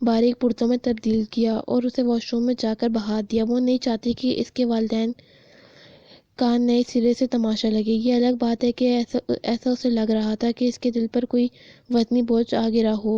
باریک پرتوں میں تبدیل کیا اور اسے واش روم میں جا کر بہا دیا۔ وہ نہیں چاہتی کہ اس کے والدین کا نئے سرے سے تماشا لگے۔ یہ الگ بات ہے کہ ایسا اسے لگ رہا تھا کہ اس کے دل پر کوئی وزنی بوجھ آ گرا ہو۔